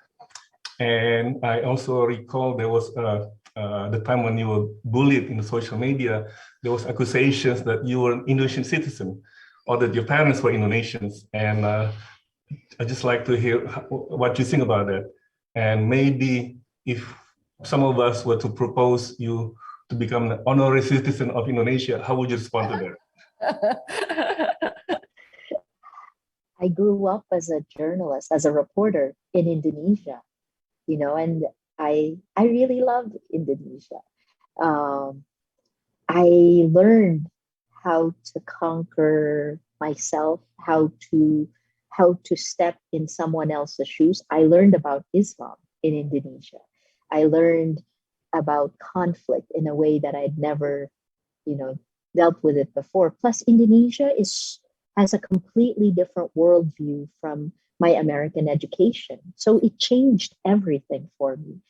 And I also recall there was the time when you were bullied in the social media, there was accusations that you were an Indonesian citizen or that your parents were Indonesians. And I'd just like to hear what you think about that. And maybe if some of us were to propose you to become an honorary citizen of Indonesia, how would you respond to that? I grew up as a journalist, as a reporter in Indonesia, you know, and I really loved Indonesia. I learned how to conquer myself, how to step in someone else's shoes. I learned about Islam in Indonesia. I learned about conflict in a way that I'd never, you know, dealt with it before. Plus, Indonesia has a completely different worldview from my American education. So it changed everything for me.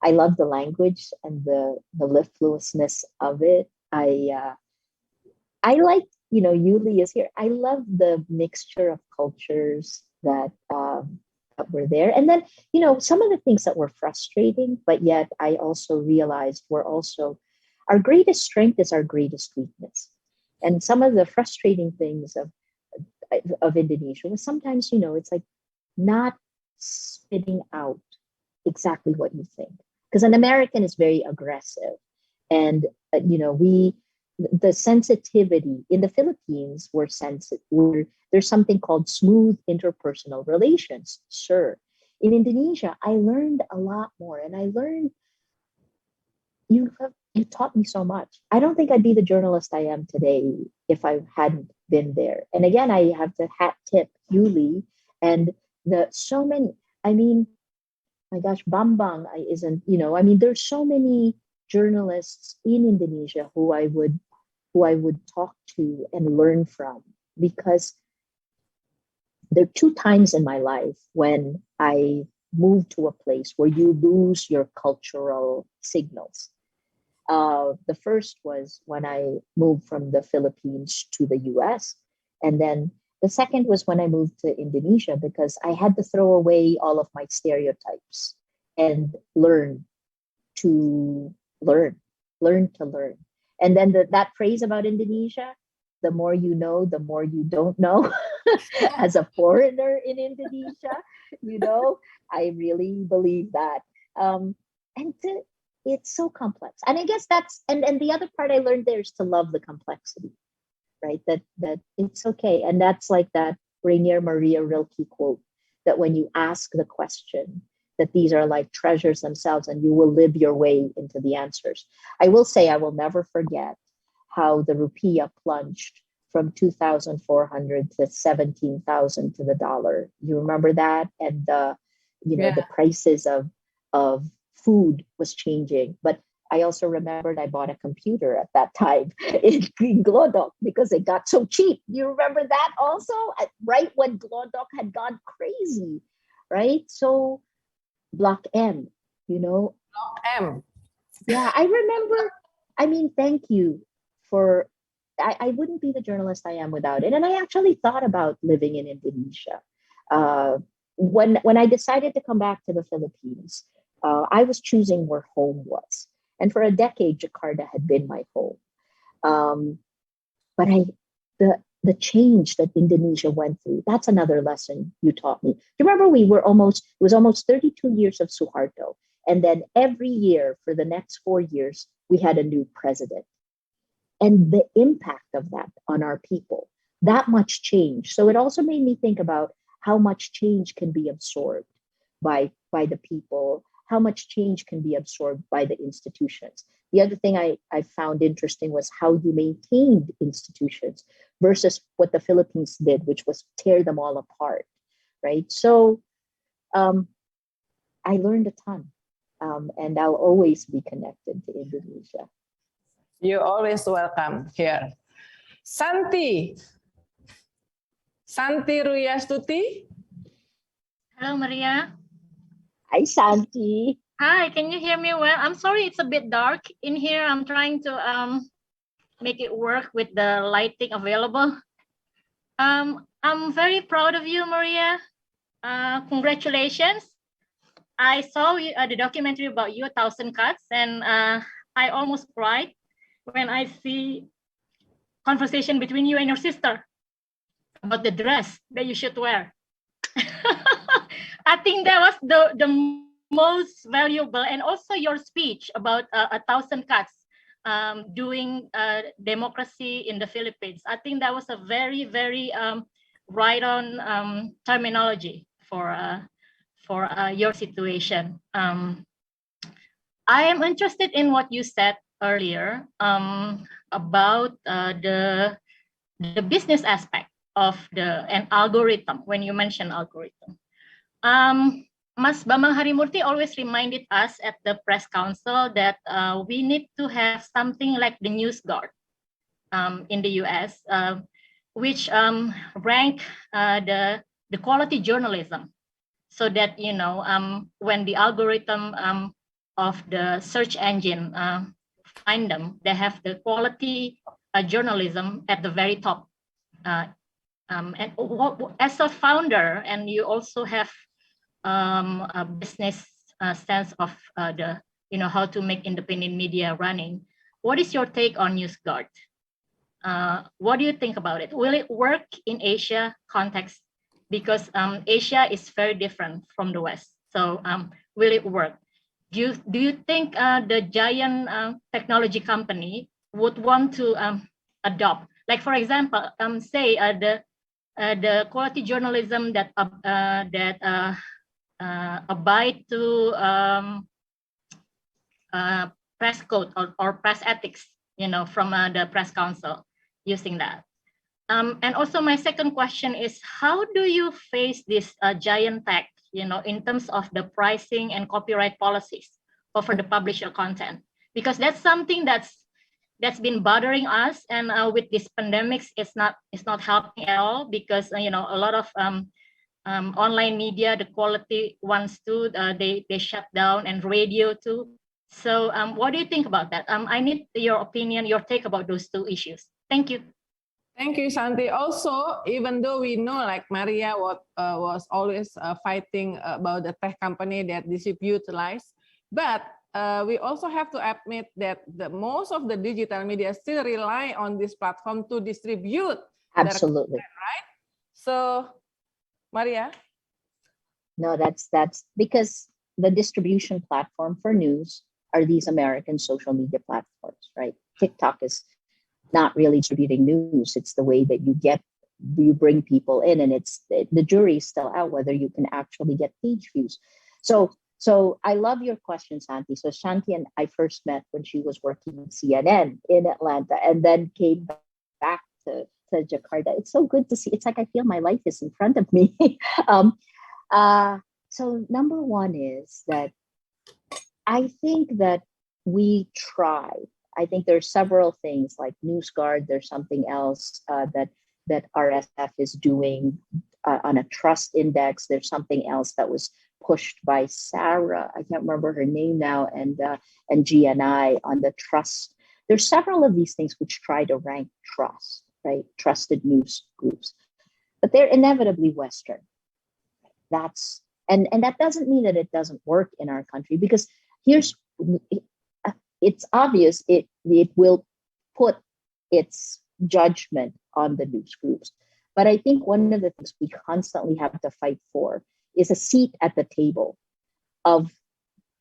I love the language and the mellifluousness of it. I like, you know, Yuli is here. I love the mixture of cultures that were there. And then, you know, some of the things that were frustrating, but yet I also realized our greatest strength is our greatest weakness. And some of the frustrating things of Indonesia was sometimes, you know, it's like not spitting out exactly what you think. Because an American is very aggressive. And, you know, the sensitivity in the Philippines there's something called smooth interpersonal relations. Sure. In Indonesia, I learned a lot more, and I learned you taught me so much. I don't think I'd be the journalist I am today if I hadn't been there. And again, I have to hat tip Yuli and so many, I mean, my gosh, Bambang isn't, you know, I mean, there's so many journalists in Indonesia who I would talk to and learn from, because there are 2 times in my life when I moved to a place where you lose your cultural signals. The first was when I moved from the Philippines to the US. And then the second was when I moved to Indonesia, because I had to throw away all of my stereotypes and learn to learn. And then that phrase about Indonesia, the more you know, the more you don't know. As a foreigner in Indonesia, you know, I really believe that. It's so complex. And I guess and the other part I learned there is to love the complexity, right? That it's okay. And that's like that Rainier Maria Rilke quote, that when you ask the question, that these are like treasures themselves and you will live your way into the answers. I will say I will never forget how the rupiah plunged from 2,400 to 17,000 to the dollar. You remember that? And the prices of food was changing. But I also remembered I bought a computer at that time in Glodok because it got so cheap. You remember that also? Right when Glodok had gone crazy, right? So Block M, you know? Block M. Yeah, I remember. I mean, thank you for, I wouldn't be the journalist I am without it. And I actually thought about living in Indonesia. When I decided to come back to the Philippines, I was choosing where home was. And for a decade, Jakarta had been my home. But the change that Indonesia went through, that's another lesson you taught me. You remember it was almost 32 years of Suharto. And then every year for the next 4 years, we had a new president. And the impact of that on our people, that much change. So it also made me think about how much change can be absorbed by the people, how much change can be absorbed by the institutions. The other thing I found interesting was how you maintained institutions versus what the Philippines did, which was tear them all apart, right? So I learned a ton, and I'll always be connected to Indonesia. You're always welcome here. Santi Ruyastuti. Hello, Maria. Hi, Santi. Hi, can you hear me well? I'm sorry, it's a bit dark in here. I'm trying to make it work with the lighting available. I'm very proud of you, Maria. Congratulations. I saw the documentary about you, 1,000 Cuts, and I almost cried when I see conversation between you and your sister about the dress that you should wear. I think that was the most valuable, and also your speech about 1,000 Cuts, doing democracy in the Philippines. I think that was a very, very right on terminology for your situation. I am interested in what you said earlier about the business aspect of an algorithm, when you mentioned algorithm. Mas Bambang Harimurti always reminded us at the press council that we need to have something like the News Guard in the US, which rank the quality journalism, so that, you know, when the algorithm of the search engine find them, they have the quality journalism at the very top. And as a founder, and you also have a business sense of the, you know, how to make independent media running. What is your take on NewsGuard? What do you think about it? Will it work in Asia context? Because Asia is very different from the West. So will it work? Do you think the giant technology company would want to adopt, like, for example, say the quality journalism that abide to press code or press ethics, you know, from the press council using that. And also my second question is, how do you face this giant tech, you know, in terms of the pricing and copyright policies for the publisher content? Because that's something that's been bothering us, and with this pandemics, it's not helping at all, because you know, a lot of online media, the quality ones too, they shut down, and radio too. So what do you think about that? I need your opinion, your take about those two issues. Thank you. Thank you, Shanti. Also, even though we know, like Maria was always fighting about the tech company that distribute lies, but we also have to admit that most of the digital media still rely on this platform to distribute. Absolutely. Content, right? So, Maria? No, that's because the distribution platform for news are these American social media platforms, right? TikTok is not really distributing news. It's the way that you bring people in, and the jury is still out whether you can actually get page views. So I love your question, Shanti. So Shanti and I first met when she was working at CNN in Atlanta, and then came back to Jakarta. It's so good to see. It's like I feel my life is in front of me. So number one is that I think that we try. I think there are several things like NewsGuard. There's something else that RSF is doing on a trust index. There's something else that was pushed by Sarah, I can't remember her name now, and GNI on the trust. There's several of these things which try to rank trust, right? Trusted news groups, but they're inevitably Western. And that doesn't mean that it doesn't work in our country, because it's obvious it will put its judgment on the news groups. But I think one of the things we constantly have to fight for is a seat at the table of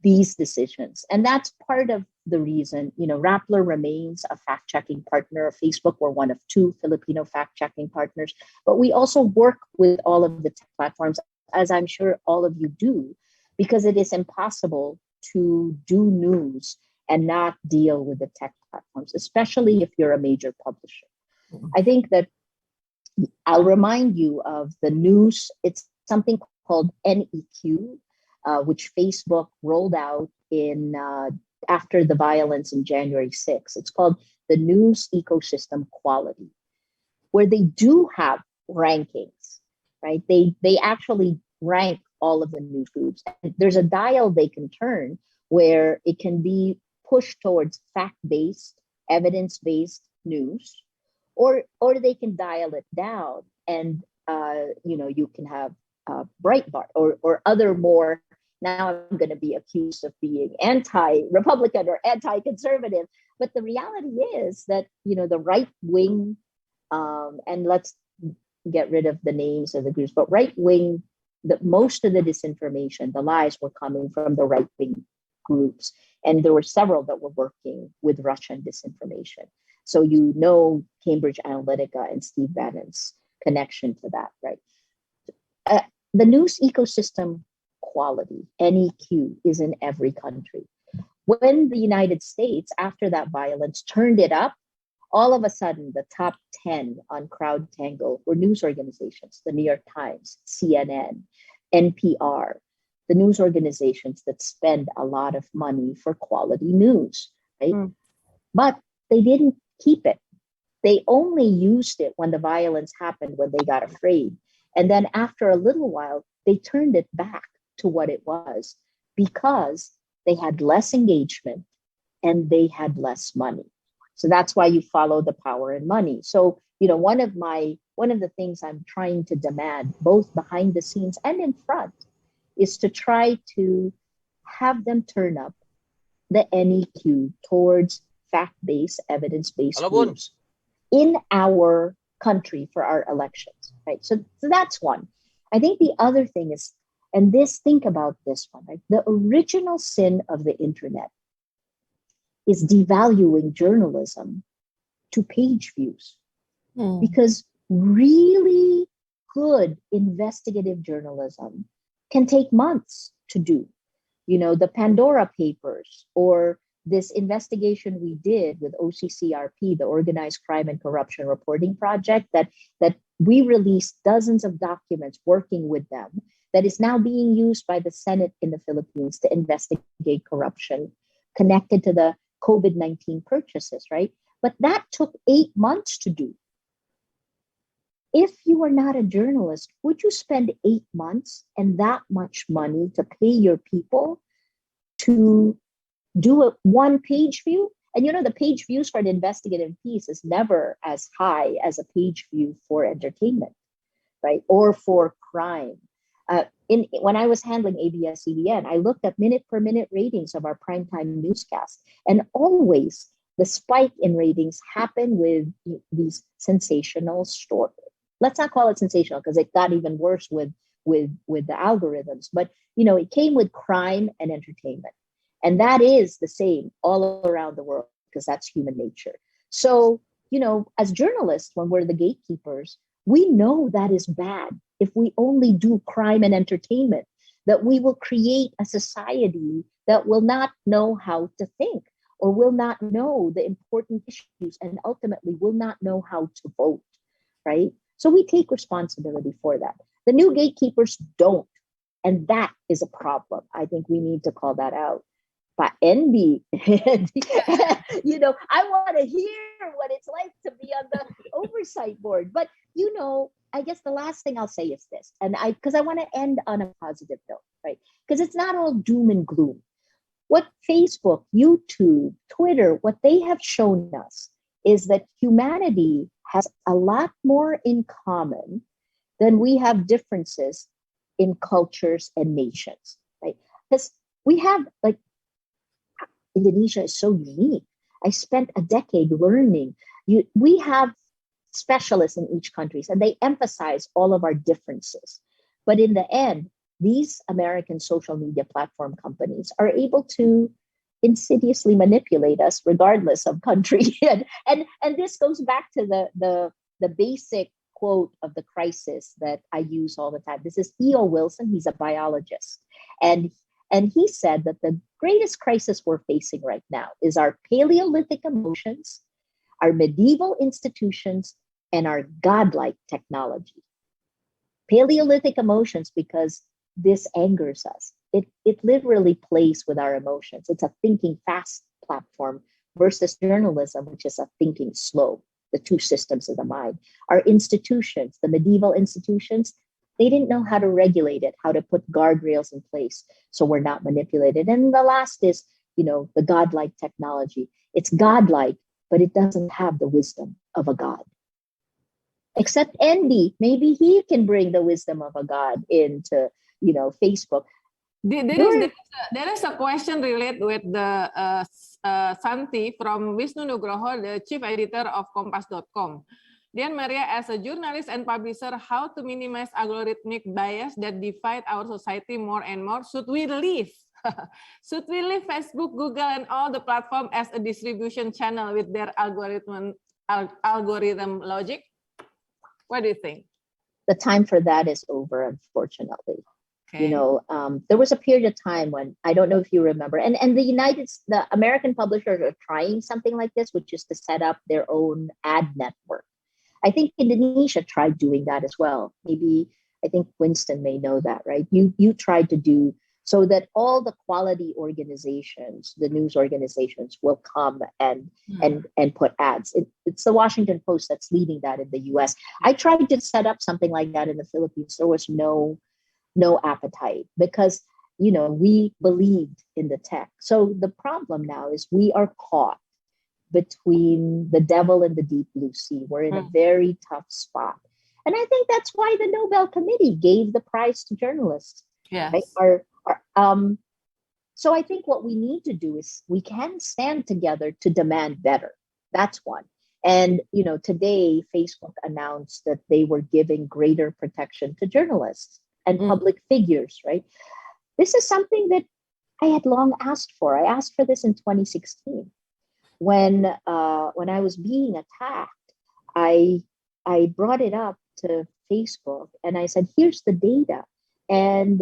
these decisions. And that's part of the reason, you know, Rappler remains a fact-checking partner of Facebook. We're one of 2 Filipino fact-checking partners, but we also work with all of the tech platforms, as I'm sure all of you do, because it is impossible to do news and not deal with the tech platforms, especially if you're a major publisher. I think that I'll remind you of the news. It's something called NEQ, which Facebook rolled out in after the violence in January 6th. It's called the News Ecosystem Quality, where they do have rankings, right? They actually rank all of the news groups. And there's a dial they can turn where it can be pushed towards fact-based, evidence-based news, or they can dial it down and you can have Breitbart or other more. Now I'm going to be accused of being anti-Republican or anti-conservative. But the reality is that, the right wing, and let's get rid of the names of the groups, but right wing, most of the disinformation, the lies were coming from the right wing groups. And there were several that were working with Russian disinformation. So, Cambridge Analytica and Steve Bannon's connection to that, right? The news ecosystem quality, NEQ, is in every country. When the United States, after that violence, turned it up, all of a sudden, the top 10 on CrowdTangle were news organizations, the New York Times, CNN, NPR, the news organizations that spend a lot of money for quality news, right? But they didn't keep it. They only used it when the violence happened, when they got afraid. And then after a little while, they turned it back to what it was because they had less engagement and they had less money. So that's why you follow the power and money. So, one of the things I'm trying to demand, both behind the scenes and in front, is to try to have them turn up the NEQ towards fact-based, evidence-based news in our country for our elections, right? So that's one. I think the other thing is, think about this one, right? The original sin of the internet is devaluing journalism to page views. Because really good investigative journalism can take months to do. The Pandora Papers, or this investigation we did with OCCRP, the Organized Crime and Corruption Reporting Project, that we released dozens of documents working with them, that is now being used by the Senate in the Philippines to investigate corruption connected to the COVID-19 purchases, right? But that took 8 months to do. If you are not a journalist, would you spend 8 months and that much money to pay your people to do a one-page view? And the page views for an investigative piece is never as high as a page view for entertainment, right? Or for crime. When I was handling ABS-CBN, I looked at minute-per-minute ratings of our primetime newscast, and always the spike in ratings happened with these sensational stories. Let's not call it sensational because it got even worse with the algorithms. But it came with crime and entertainment, and that is the same all around the world because that's human nature. So as journalists, when we're the gatekeepers, we know that is bad. If we only do crime and entertainment, that we will create a society that will not know how to think or will not know the important issues and ultimately will not know how to vote, right? So we take responsibility for that. The new gatekeepers don't, and that is a problem. I think we need to call that out. But NB, I want to hear what it's like to be on the oversight board. But, I guess the last thing I'll say is this, because I want to end on a positive note, right? Because it's not all doom and gloom. What Facebook, YouTube, Twitter, what they have shown us is that humanity has a lot more in common than we have differences in cultures and nations, right? Because we have, Indonesia is so unique. I spent a decade learning. We have specialists in each country, and they emphasize all of our differences. But in the end, these American social media platform companies are able to insidiously manipulate us regardless of country. and this goes back to the basic quote of the crisis that I use all the time. This is E.O. Wilson. He's a biologist. And he said that the greatest crisis we're facing right now is our Paleolithic emotions, our medieval institutions, and our godlike technology. Paleolithic emotions because this angers us. It literally plays with our emotions. It's a thinking fast platform versus journalism, which is a thinking slow, the two systems of the mind. Our institutions, the medieval institutions, they didn't know how to regulate it, how to put guardrails in place so we're not manipulated. And the last is, the godlike technology. It's godlike, but it doesn't have the wisdom of a god. Except Andy, maybe he can bring the wisdom of a God into, Facebook. There is a question related with the Santi from Wisnu Nugroho, the chief editor of Kompas.com. Then Maria, as a journalist and publisher, how to minimize algorithmic bias that divide our society more and more? Should we leave Facebook, Google, and all the platform as a distribution channel with their algorithm logic? What do you think? The time for that is over, unfortunately. Okay. There was a period of time when, I don't know if you remember, and the American publishers are trying something like this, which is to set up their own ad network. I think Indonesia tried doing that as well. I think Winston may know that, right? You tried to do so that all the quality organizations, the news organizations, will come and put ads. It's the Washington Post that's leading that in the US. I tried to set up something like that in the Philippines. There was no appetite because, we believed in the tech. So the problem now is we are caught between the devil and the deep blue sea. We're in a very tough spot. And I think that's why the Nobel Committee gave the prize to journalists. Yes. Right? So I think what we need to do is we can stand together to demand better. That's one. And, today Facebook announced that they were giving greater protection to journalists and public figures, right? This is something that I had long asked for. I asked for this in 2016. When I was being attacked, I brought it up to Facebook and I said, here's the data. And,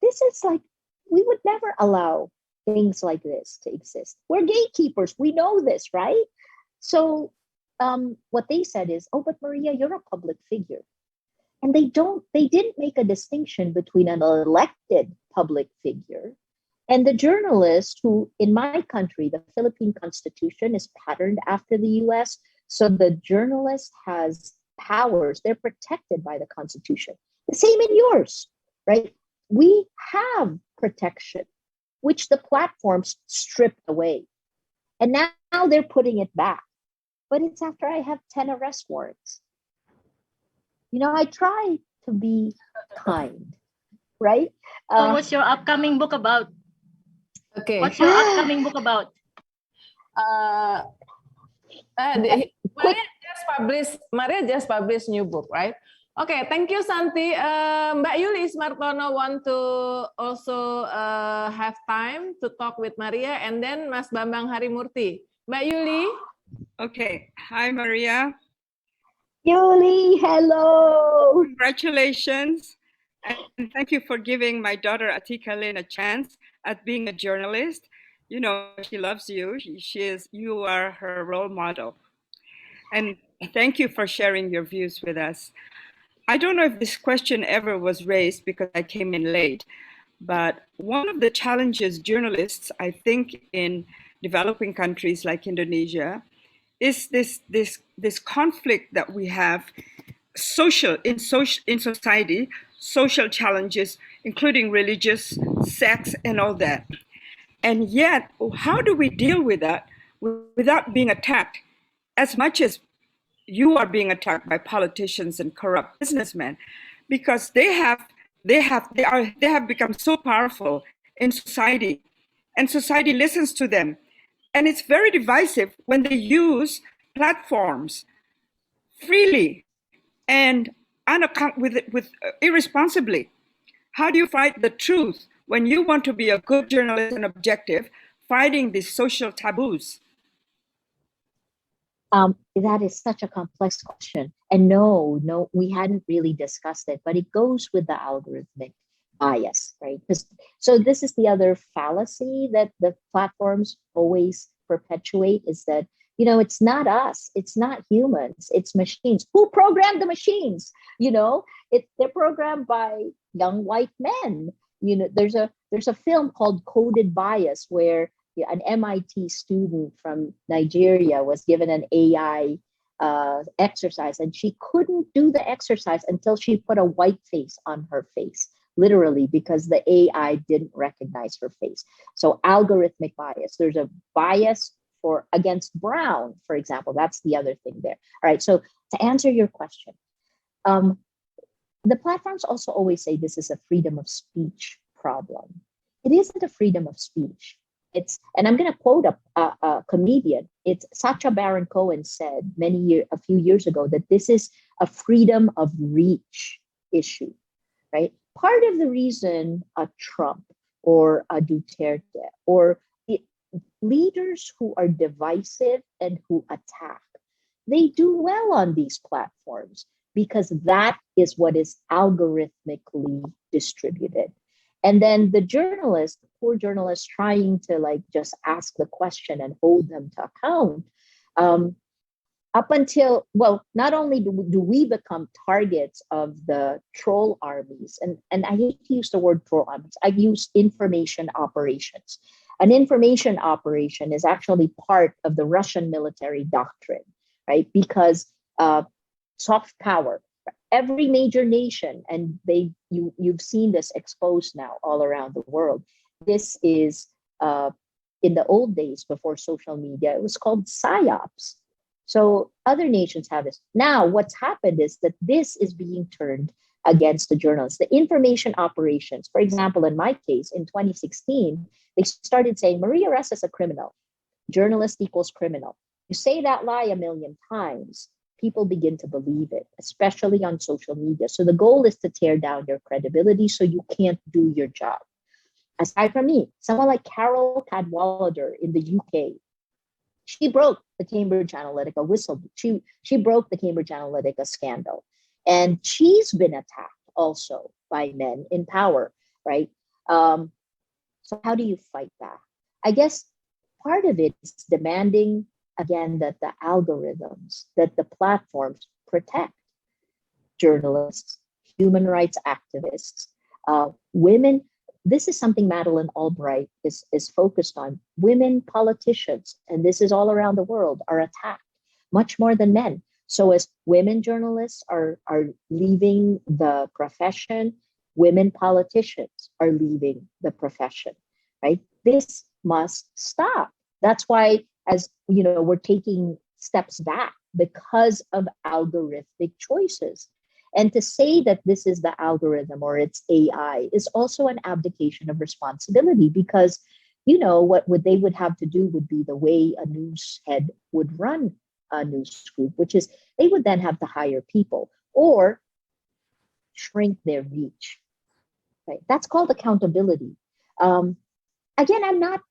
this is like, we would never allow things like this to exist. We're gatekeepers. We know this, right? So what they said is, oh, but Maria, you're a public figure. And they didn't make a distinction between an elected public figure and the journalist who, in my country, the Philippine Constitution is patterned after the US. So the journalist has powers. They're protected by the Constitution. The same in yours, right? We have protection, which the platforms stripped away. And now they're putting it back. But it's after I have 10 arrest warrants. I try to be kind, right? So what's your upcoming book about? Okay. What's your upcoming book about? Maria just published new book, right? Okay, thank you, Santi. Mbak Yuli Smartono want to also have time to talk with Maria, and then Mas Bambang Harimurti. Mbak Yuli. Okay. Hi, Maria. Yuli, hello. Congratulations. And thank you for giving my daughter Atika Lynn a chance at being a journalist. She loves you. You are her role model. And thank you for sharing your views with us. I don't know if this question ever was raised because I came in late, but one of the challenges journalists, I think, in developing countries like Indonesia is this conflict that we have in society, social challenges, including religious, sex, and all that. And yet, how do we deal with that without being attacked as much as you are being attacked by politicians and corrupt businessmen, because they have become so powerful in society, and society listens to them, and it's very divisive when they use platforms freely and irresponsibly. How do you fight the truth when you want to be a good journalist and objective, fighting these social taboos? That is such a complex question. And no, we hadn't really discussed it, but it goes with the algorithmic bias, right? So this is the other fallacy that the platforms always perpetuate, is that, it's not us, it's not humans, it's machines. Who programmed the machines? They're programmed by young white men. There's a film called Coded Bias where an MIT student from Nigeria was given an AI exercise, and she couldn't do the exercise until she put a white face on her face, literally, because the AI didn't recognize her face. So algorithmic bias, there's a bias for against Brown, for example. That's the other thing there. All right. So to answer your question, the platforms also always say this is a freedom of speech problem. It isn't a freedom of speech. And I'm going to quote a comedian. It's Sacha Baron Cohen said a few years ago that this is a freedom of reach issue, right? Part of the reason a Trump or a Duterte or leaders who are divisive and who attack, they do well on these platforms because that is what is algorithmically distributed. And then the journalist, the poor journalist trying to like just ask the question and hold them to account, up until, well, not only do we become targets of the troll armies, and I hate to use the word troll armies, I use information operations. An information operation is actually part of the Russian military doctrine, right? Because soft power, every major nation, and you've seen this exposed now all around the world. This is in the old days before social media, it was called psyops. So other nations have this. Now, what's happened is that this is being turned against the journalists. The information operations, for example, in my case, in 2016, they started saying Maria Ressa is a criminal. Journalist equals criminal. You say that lie a million times, people begin to believe it, especially on social media. So the goal is to tear down your credibility so you can't do your job. Aside from me, someone like Carol Cadwallader in the UK, she broke the Cambridge Analytica whistle. She broke the Cambridge Analytica scandal. And she's been attacked also by men in power, right? So how do you fight that? I guess part of it is demanding, again, that the algorithms, that the platforms protect journalists, human rights activists, women. This is something Madeleine Albright is focused on. Women politicians, and this is all around the world, are attacked much more than men. So as women journalists are leaving the profession, women politicians are leaving the profession, right? This must stop. That's why, as you know, we're taking steps back because of algorithmic choices. And to say that this is the algorithm or it's AI is also an abdication of responsibility because, you know, what they would have to do would be the way a news head would run a news group, which is they would then have to hire people or shrink their reach. Right? That's called accountability. Again, I'm not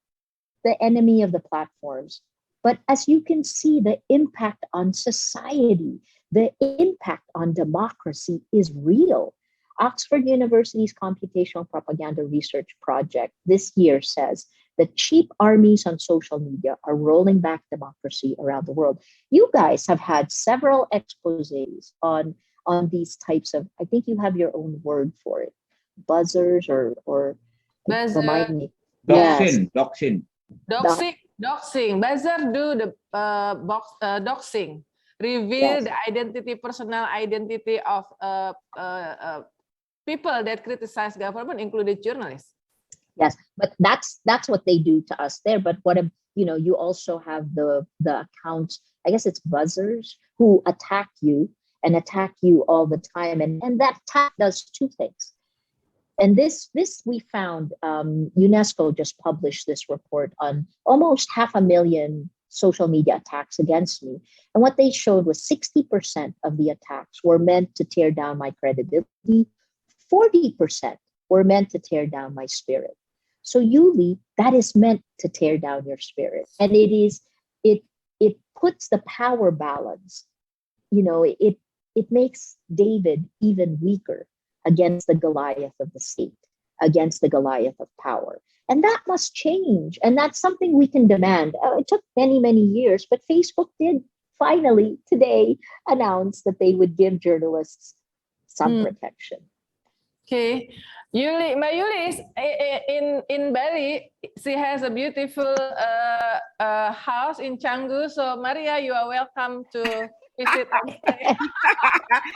the enemy of the platforms, but as you can see, the impact on society, the impact on democracy is real. Oxford University's Computational Propaganda Research Project this year says that cheap armies on social media are rolling back democracy around the world. You guys have had several exposés on these types of, I think you have your own word for it, buzzers or Buzzer. remind me. Doxing. Buzzer do the doxing. Reveal the identity, personal identity of people that criticize government, including journalists. Yes, but that's what they do to us there. But what you also have the accounts, I guess it's buzzers, who attack you all the time, and that attack does two things. And this we found, UNESCO just published this report on almost 500,000 social media attacks against me. And what they showed was 60% of the attacks were meant to tear down my credibility. 40% were meant to tear down my spirit. So Yuli, that is meant to tear down your spirit. And it puts the power balance, it makes David even weaker against the Goliath of the state, against the Goliath of power. And that must change. And that's something we can demand. It took many, many years, but Facebook did finally today announce that they would give journalists some protection. Okay. Yuli is in Bali. She has a beautiful house in Canggu. So Maria, you are welcome to visit.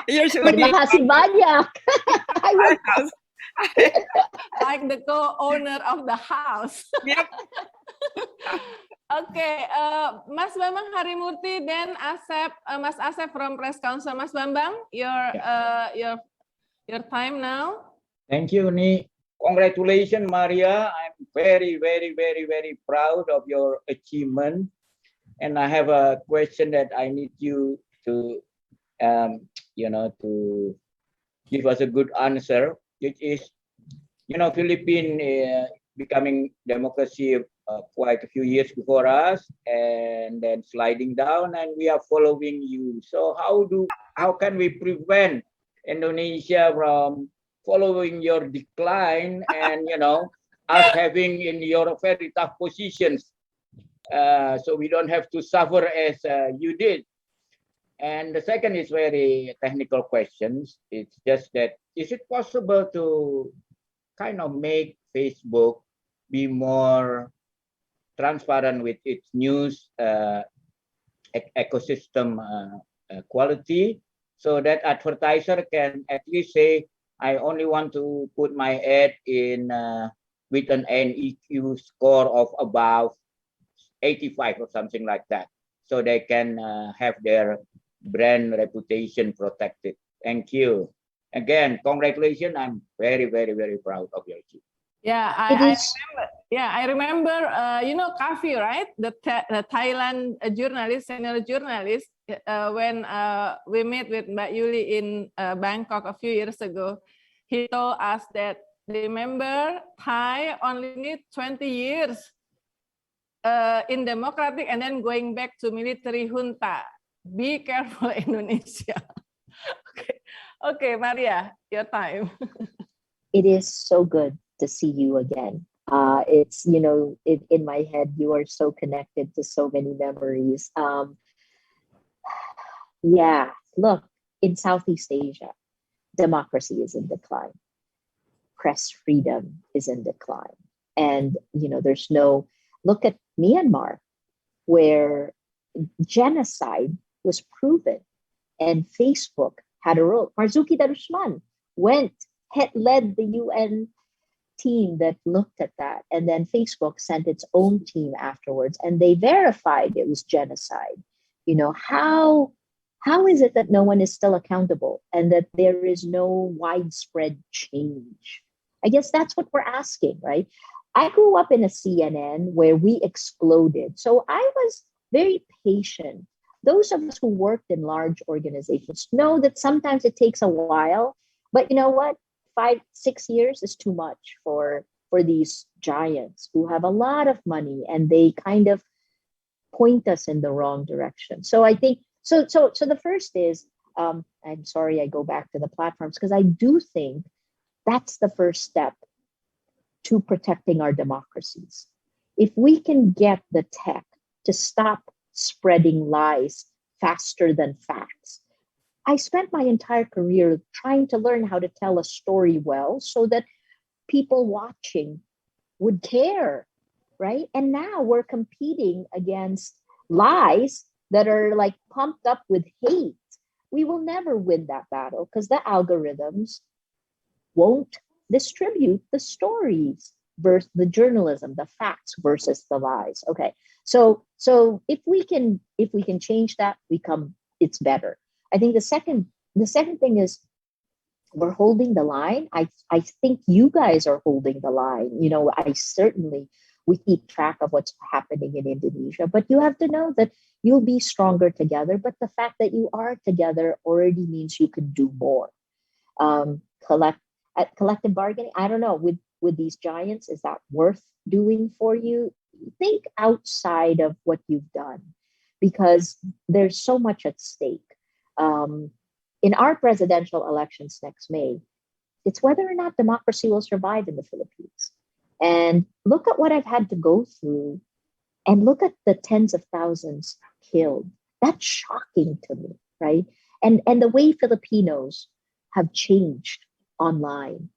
Here's Terima kasih banyak. Like the co-owner of the house. Yep. Okay, Mas Bambang Harimurti, then Mas Asep from Press Council. Mas Bambang, your time now. Thank you, Uni. Congratulations, Maria. I'm very, very, very, very proud of your achievement. And I have a question that I need you to, to give us a good answer, which is, Philippines becoming democracy quite a few years before us, and then sliding down, and we are following you. So how can we prevent Indonesia from following your decline, and us having in your very tough positions, so we don't have to suffer as you did? And the second is very technical questions. It's just that, is it possible to kind of make Facebook be more transparent with its news ecosystem quality, so that advertiser can at least say, I only want to put my ad in with an NEQ score of above 85 or something like that, so they can have their brand reputation protected. Thank you. Again, congratulations. I'm very, very, very proud of your achievement. Yeah, I remember. Kavi, right? The Thailand journalist, senior journalist. When we met with Mbak Yuli in Bangkok a few years ago, he told us that, remember, Thai only need 20 years in democratic and then going back to military junta. Be careful, Indonesia. Okay, Maria, your time. It is so good to see you again. It's, in my head, you are so connected to so many memories. Yeah, look, in Southeast Asia, democracy is in decline. Press freedom is in decline. And, look at Myanmar, where genocide was proven and Facebook had a role. Marzuki Darusman led the UN team that looked at that, and then Facebook sent its own team afterwards, and they verified it was genocide. How is it that no one is still accountable and that there is no widespread change? I guess that's what we're asking, right? I grew up in a CNN where we exploded, so I was very patient. Those of us who worked in large organizations know that sometimes it takes a while, but you know what? 5-6 years is too much for these giants who have a lot of money, and they kind of point us in the wrong direction. So I think, so the first is, I'm sorry, I go back to the platforms, because I do think that's the first step to protecting our democracies. If we can get the tech to stop spreading lies faster than facts. I spent my entire career trying to learn how to tell a story well so that people watching would care, right? And now we're competing against lies that are like pumped up with hate. We will never win that battle because the algorithms won't distribute the stories versus the journalism, the facts versus the lies. Okay, so if we can change that, it's better. I think the second thing is we're holding the line. I think you guys are holding the line. We keep track of what's happening in Indonesia, but you have to know that you'll be stronger together. But the fact that you are together already means you can do more. Collective bargaining, I don't know, with these giants, is that worth doing for you? Think outside of what you've done, because there's so much at stake. In our presidential elections next May, it's whether or not democracy will survive in the Philippines. And look at what I've had to go through, and look at the tens of thousands killed. That's shocking to me, right? And the way Filipinos have changed online.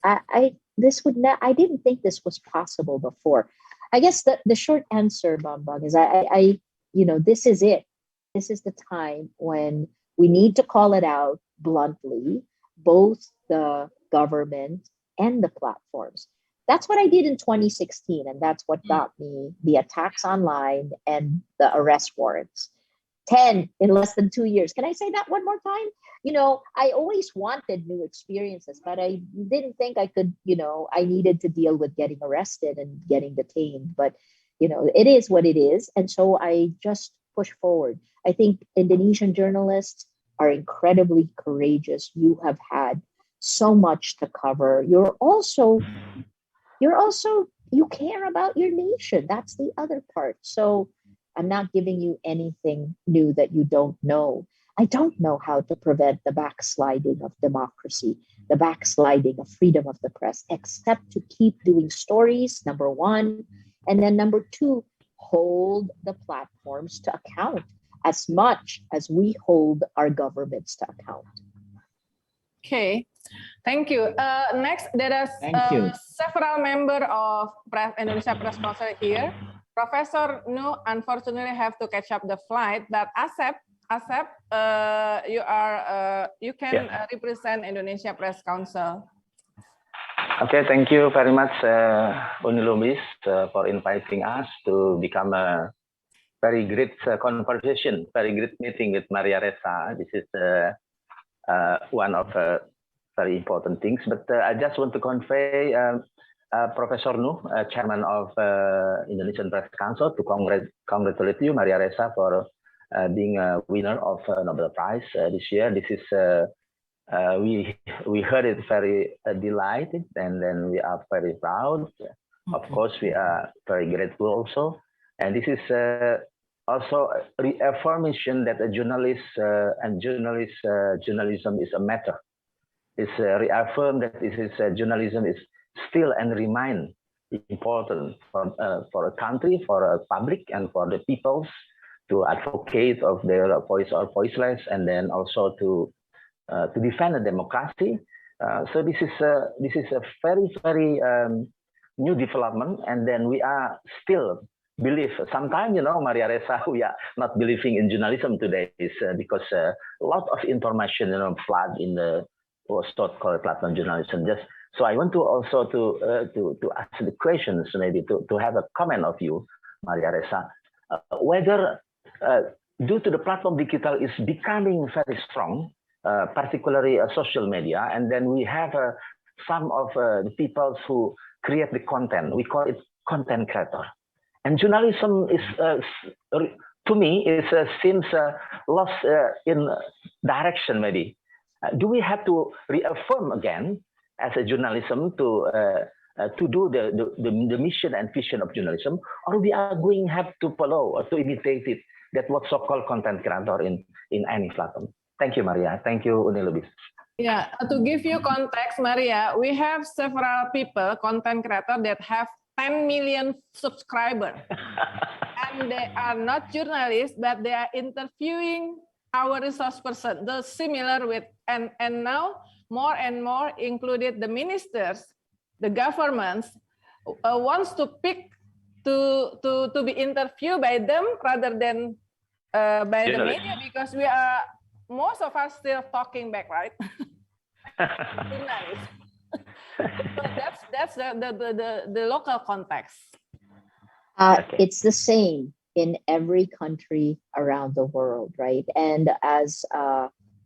I didn't think this was possible before. I guess the short answer, Bambang, is this is it. This is the time when we need to call it out bluntly, both the government and the platforms. That's what I did in 2016, and that's what got me the attacks online and the arrest warrants. 10 in less than 2 years. Can I say that one more time? I always wanted new experiences, but I didn't think I could, I needed to deal with getting arrested and getting detained. But, it is what it is. And so I just push forward. I think Indonesian journalists are incredibly courageous. You have had so much to cover. You care about your nation. That's the other part. So I'm not giving you anything new that you don't know. I don't know how to prevent the backsliding of democracy, the backsliding of freedom of the press, except to keep doing stories, number one. And then number two, hold the platforms to account as much as we hold our governments to account. Okay, thank you. Next, there are several members of Indonesia Press Council here. Professor Nu unfortunately have to catch up the flight, but Asep, you can represent Indonesia Press Council. Okay, thank you very much, Uni Lubis, for inviting us to become a very great conversation, very great meeting with Maria Ressa. This is one of very important things. But I just want to convey Professor Nu, Chairman of Indonesian Press Council, to congratulate you, Maria Ressa, for being a winner of Nobel Prize this year. This is we heard it very delighted, and then we are very proud. Of course, we are very grateful also. And this is also a reaffirmation that a journalist and journalism is a matter. It's reaffirmed that journalism is still and remain important for a country, for a public, and for the peoples to advocate of their voice or voiceless, and then also to defend the democracy. So this is a very new development, and then we are still believe. Sometimes, Maria Ressa, we are not believing in journalism today, is because a lot of information, flood in the so-called platform journalism. Just so I want to also to ask the questions, maybe to have a comment of you, Maria Ressa, whether due to the platform digital is becoming very strong, particularly social media, and then we have some of the people who create the content. We call it content creator. And journalism is, to me, seems lost in direction. Maybe do we have to reaffirm again as a journalism to do the mission and vision of journalism, or we are going have to follow or to imitate it? That what so-called content creator in any platform. Thank you, Maria. Thank you, Uni Lubis. Yeah, to give you context, Maria, we have several people, content creators, that have 10 million subscribers. And they are not journalists, but they are interviewing our resource person. Those similar with, and now more and more included the ministers, the governments, wants to pick to be interviewed by them rather than by the media, because we are, most of us still talking back, right? So that's the local context. It's the same in every country around the world, right? And as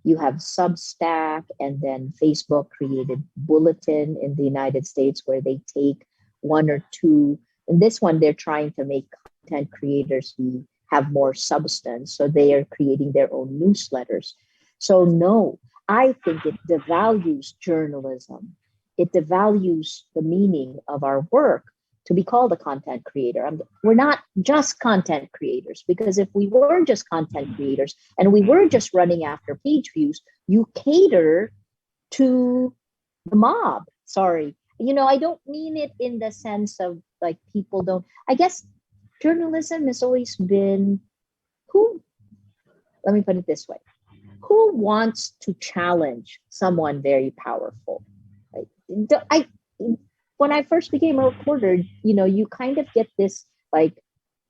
you have Substack, and then Facebook created Bulletin in the United States, where they take one or two. In this one, they're trying to make content creators who have more substance, so they are creating their own newsletters. So no, I think it devalues journalism. It devalues the meaning of our work to be called a content creator. We're not just content creators, because if we were just content creators and we were just running after page views, you cater to the mob. Sorry. I don't mean it in the sense of like people don't, I guess journalism has always been let me put it this way. Who wants to challenge someone very powerful? When I first became a reporter, you kind of get this like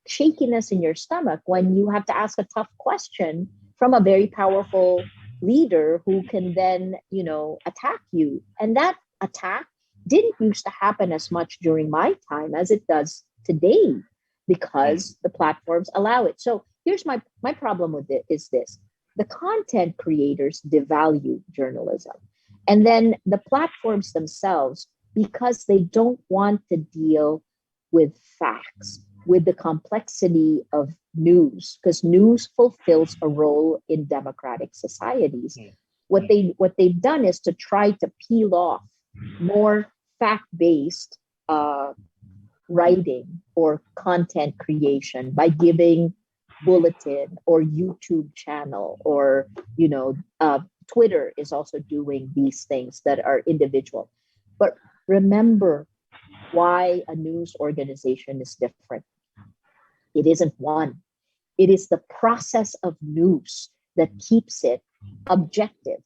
shakiness in your stomach when you have to ask a tough question from a very powerful leader who can then, attack you. And that attack didn't used to happen as much during my time as it does today because the platforms allow it. So here's my problem with it is this. The content creators devalue journalism. And then the platforms themselves, because they don't want to deal with facts, with the complexity of news, because news fulfills a role in democratic societies. What they've done is to try to peel off more fact-based writing or content creation by giving bulletin or YouTube channel, or Twitter is also doing these things that are individual. But remember why a news organization is different. It isn't one. It is the process of news that keeps it objective,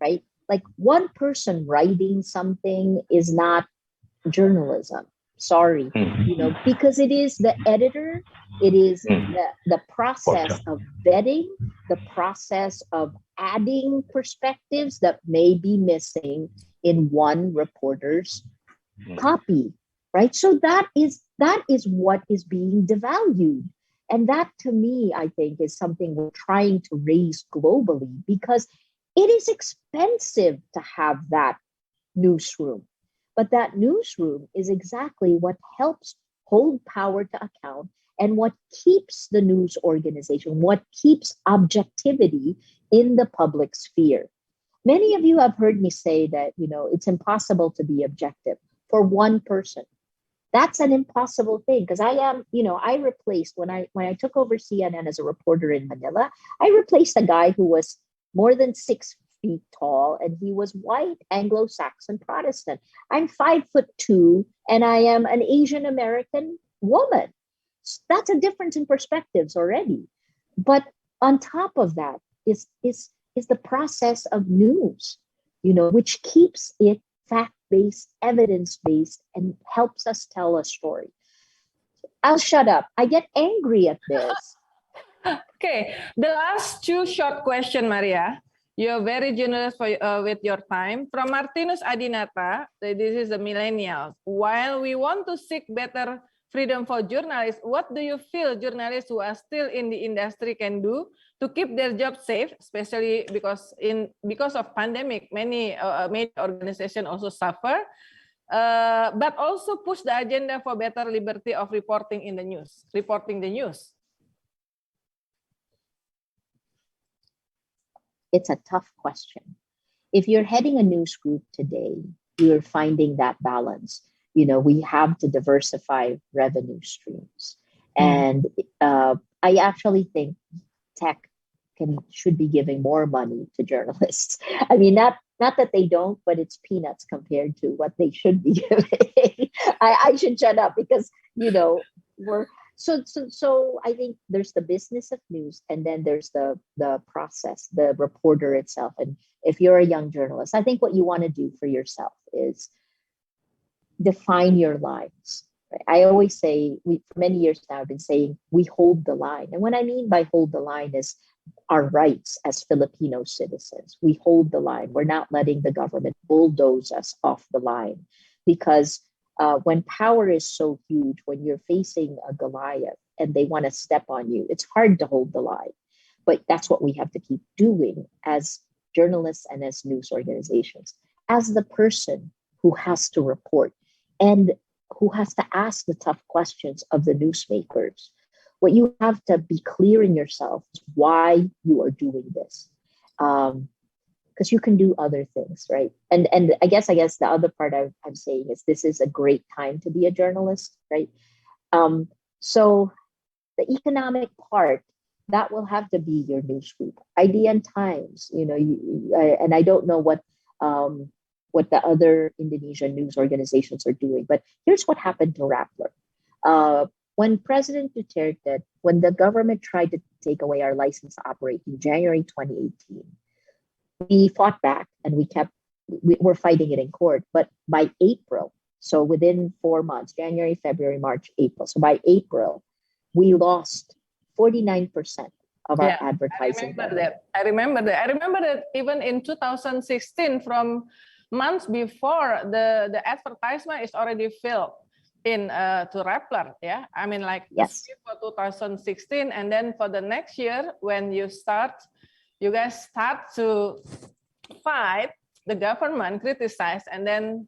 right? Like one person writing something is not journalism. Sorry, because it is the editor, it is the process of vetting, the process of adding perspectives that may be missing in one reporter's copy, right? So that is what is being devalued. And that, to me, I think, is something we're trying to raise globally, because it is expensive to have that newsroom. But that newsroom is exactly what helps hold power to account and what keeps the news organization, what keeps objectivity in the public sphere. Many of you have heard me say that, it's impossible to be objective for one person. That's an impossible thing, because I replaced, when I took over CNN as a reporter in Manila, I replaced a guy who was more than 6 feet tall, and he was white, Anglo-Saxon Protestant. I'm 5'2", and I am an Asian American woman. That's a difference in perspectives already. But on top of that is the process of news, which keeps it fact-based, evidence-based, and helps us tell a story. I'll shut up. I get angry at this. Okay, the last 2 short question, Maria. You're very generous with your time. From Martinus Adinata, this is the millennials. While we want to seek better freedom for journalists, what do you feel journalists who are still in the industry can do to keep their jobs safe, especially because of pandemic, many organizations also suffer, but also push the agenda for better liberty of reporting the news? It's a tough question. If you're heading a news group today, you're finding that balance. We have to diversify revenue streams. And I actually think tech should be giving more money to journalists. I mean, not that they don't, but it's peanuts compared to what they should be giving. I should shut up because, we're... So I think there's the business of news, and then there's the process, the reporter itself. And if you're a young journalist, I think what you want to do for yourself is define your lines. Right? I always say, for many years now, I've been saying we hold the line. And what I mean by hold the line is our rights as Filipino citizens. We hold the line. We're not letting the government bulldoze us off the line, because when power is so huge, when you're facing a Goliath and they want to step on you, it's hard to hold the line. But that's what we have to keep doing as journalists and as news organizations, as the person who has to report and who has to ask the tough questions of the newsmakers. What you have to be clear in yourself is why you are doing this. Because you can do other things, right? And I guess the other part I'm saying is this is a great time to be a journalist, right? So the economic part, that will have to be your news group. IDN Times, and I don't know what the other Indonesian news organizations are doing, but here's what happened to Rappler. When President Duterte, when the government tried to take away our license to operate in January 2018, we fought back and we're fighting it in court. But by April, so within 4 months, January, February, March, April. So by April, we lost 49% of our advertising. I remember that even in 2016, from months before the advertisement is already filled in to Rappler, yeah. I mean, like Yes. for 2016, and then for the next year when you guys start to fight the government, criticize, and then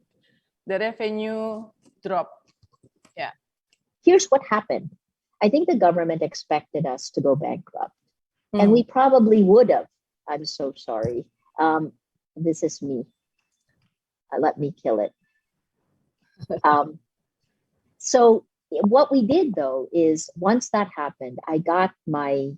the revenue drop. Yeah. Here's what happened. I think the government expected us to go bankrupt, and we probably would have. I'm so sorry. This is me. Let me kill it. So what we did though is once that happened, I got my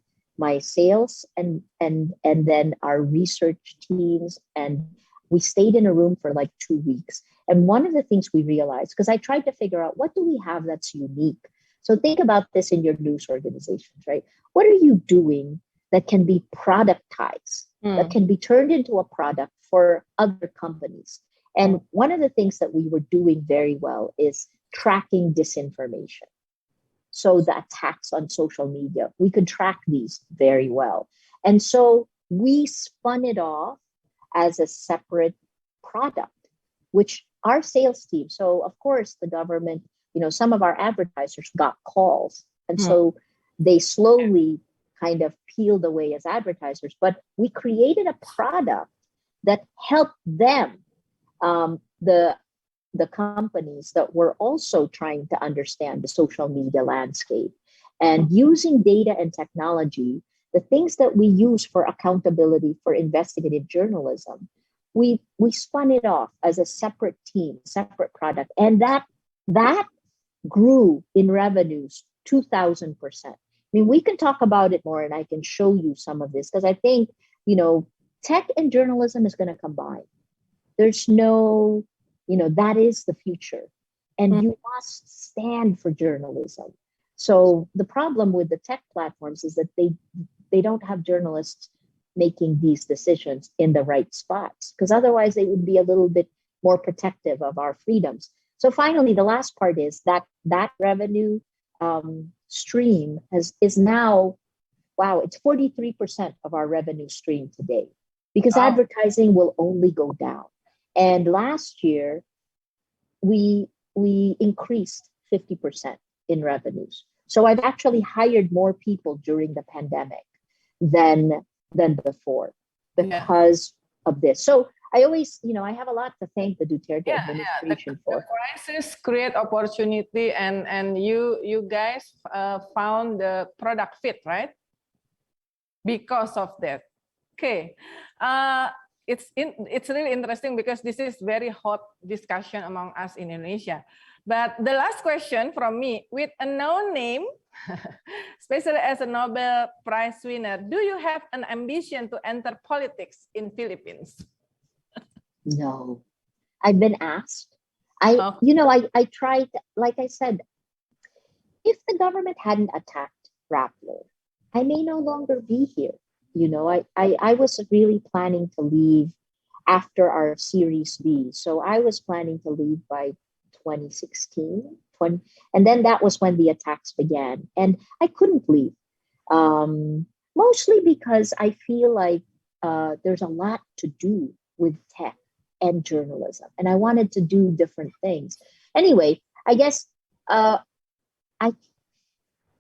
sales and then our research teams, and we stayed in a room for like 2 weeks. And one of the things we realized, because I tried to figure out what do we have that's unique. So think about this in your news organizations, right? What are you doing that can be productized, that can be turned into a product for other companies? And one of the things that we were doing very well is tracking disinformation. So the attacks on social media, we could track these very well. And so we spun it off as a separate product, which our sales team, so of course the government, some of our advertisers got calls. And so they slowly kind of peeled away as advertisers, but we created a product that helped them, the companies that were also trying to understand the social media landscape. And using data and technology, the things that we use for accountability for investigative journalism, we spun it off as a separate team, separate product. And that grew in revenues 2,000%. I mean, we can talk about it more and I can show you some of this because I think, tech and journalism is going to combine. There's no, that is the future. And you must stand for journalism. So the problem with the tech platforms is that they don't have journalists making these decisions in the right spots, because otherwise they would be a little bit more protective of our freedoms. So finally, the last part is that revenue stream is now, wow, it's 43% of our revenue stream today, because advertising will only go down. And last year, we increased 50% in revenues. So I've actually hired more people during the pandemic than before because of this. So I always, I have a lot to thank the Duterte administration for. The crisis create opportunity, and you guys found the product fit, right? Because of that. Okay. It's really interesting because this is very hot discussion among us in Indonesia. But the last question from me, with a known name, especially as a Nobel Prize winner, do you have an ambition to enter politics in Philippines? No, I've been asked. I tried, like I said, if the government hadn't attacked Rappler, I may no longer be here. I was really planning to leave after our Series B. So I was planning to leave by 2016, and then that was when the attacks began. And I couldn't leave, mostly because I feel like there's a lot to do with tech and journalism, and I wanted to do different things. Anyway, I guess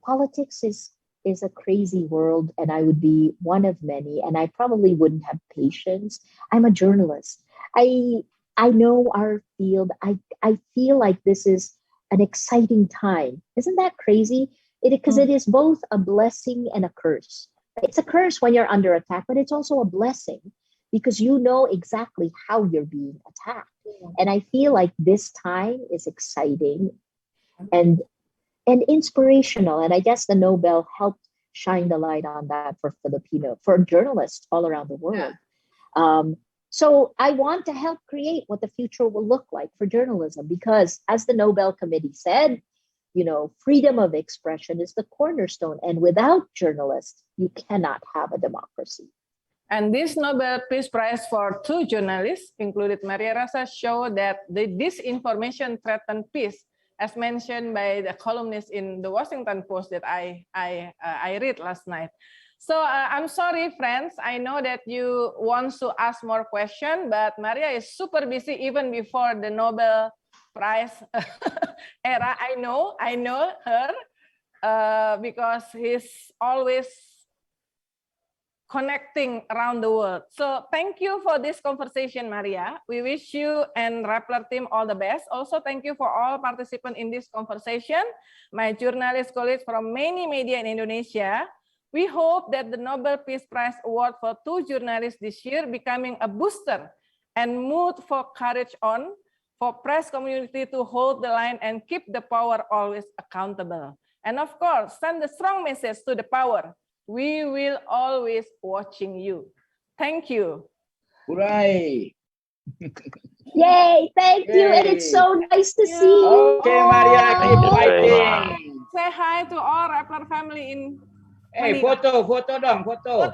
politics is a crazy world, and I would be one of many, and I probably wouldn't have patience. I'm a journalist. I know our field. I feel like this is an exciting time. Isn't that crazy? Because it is both a blessing and a curse. It's a curse when you're under attack, but it's also a blessing because you know exactly how you're being attacked. And I feel like this time is exciting and inspirational. And I guess the Nobel helped shine the light on that for journalists all around the world. So I want to help create what the future will look like for journalism, because as the Nobel Committee said, freedom of expression is the cornerstone. And without journalists, you cannot have a democracy. And this Nobel Peace Prize for 2 journalists, included Maria Ressa, show that the disinformation threatened peace, as mentioned by the columnist in the Washington Post that I read last night. So I'm sorry, friends. I know that you want to ask more questions, but Maria is super busy even before the Nobel Prize era. I know her because he's always connecting around the world. So thank you for this conversation, Maria. We wish you and Rappler team all the best. Also, thank you for all participants in this conversation, my journalist colleagues from many media in Indonesia. We hope that the Nobel Peace Prize Award for 2 journalists this year becoming a booster and mood for courage on, for press community to hold the line and keep the power always accountable. And of course, send a strong message to the power. We will always watching you. Thank you. Hooray! Yay, thank you. And it's so nice to see you. Okay, Maria, keep fighting. Say hi to all Rappler family in Hey, Manila. foto dong, foto.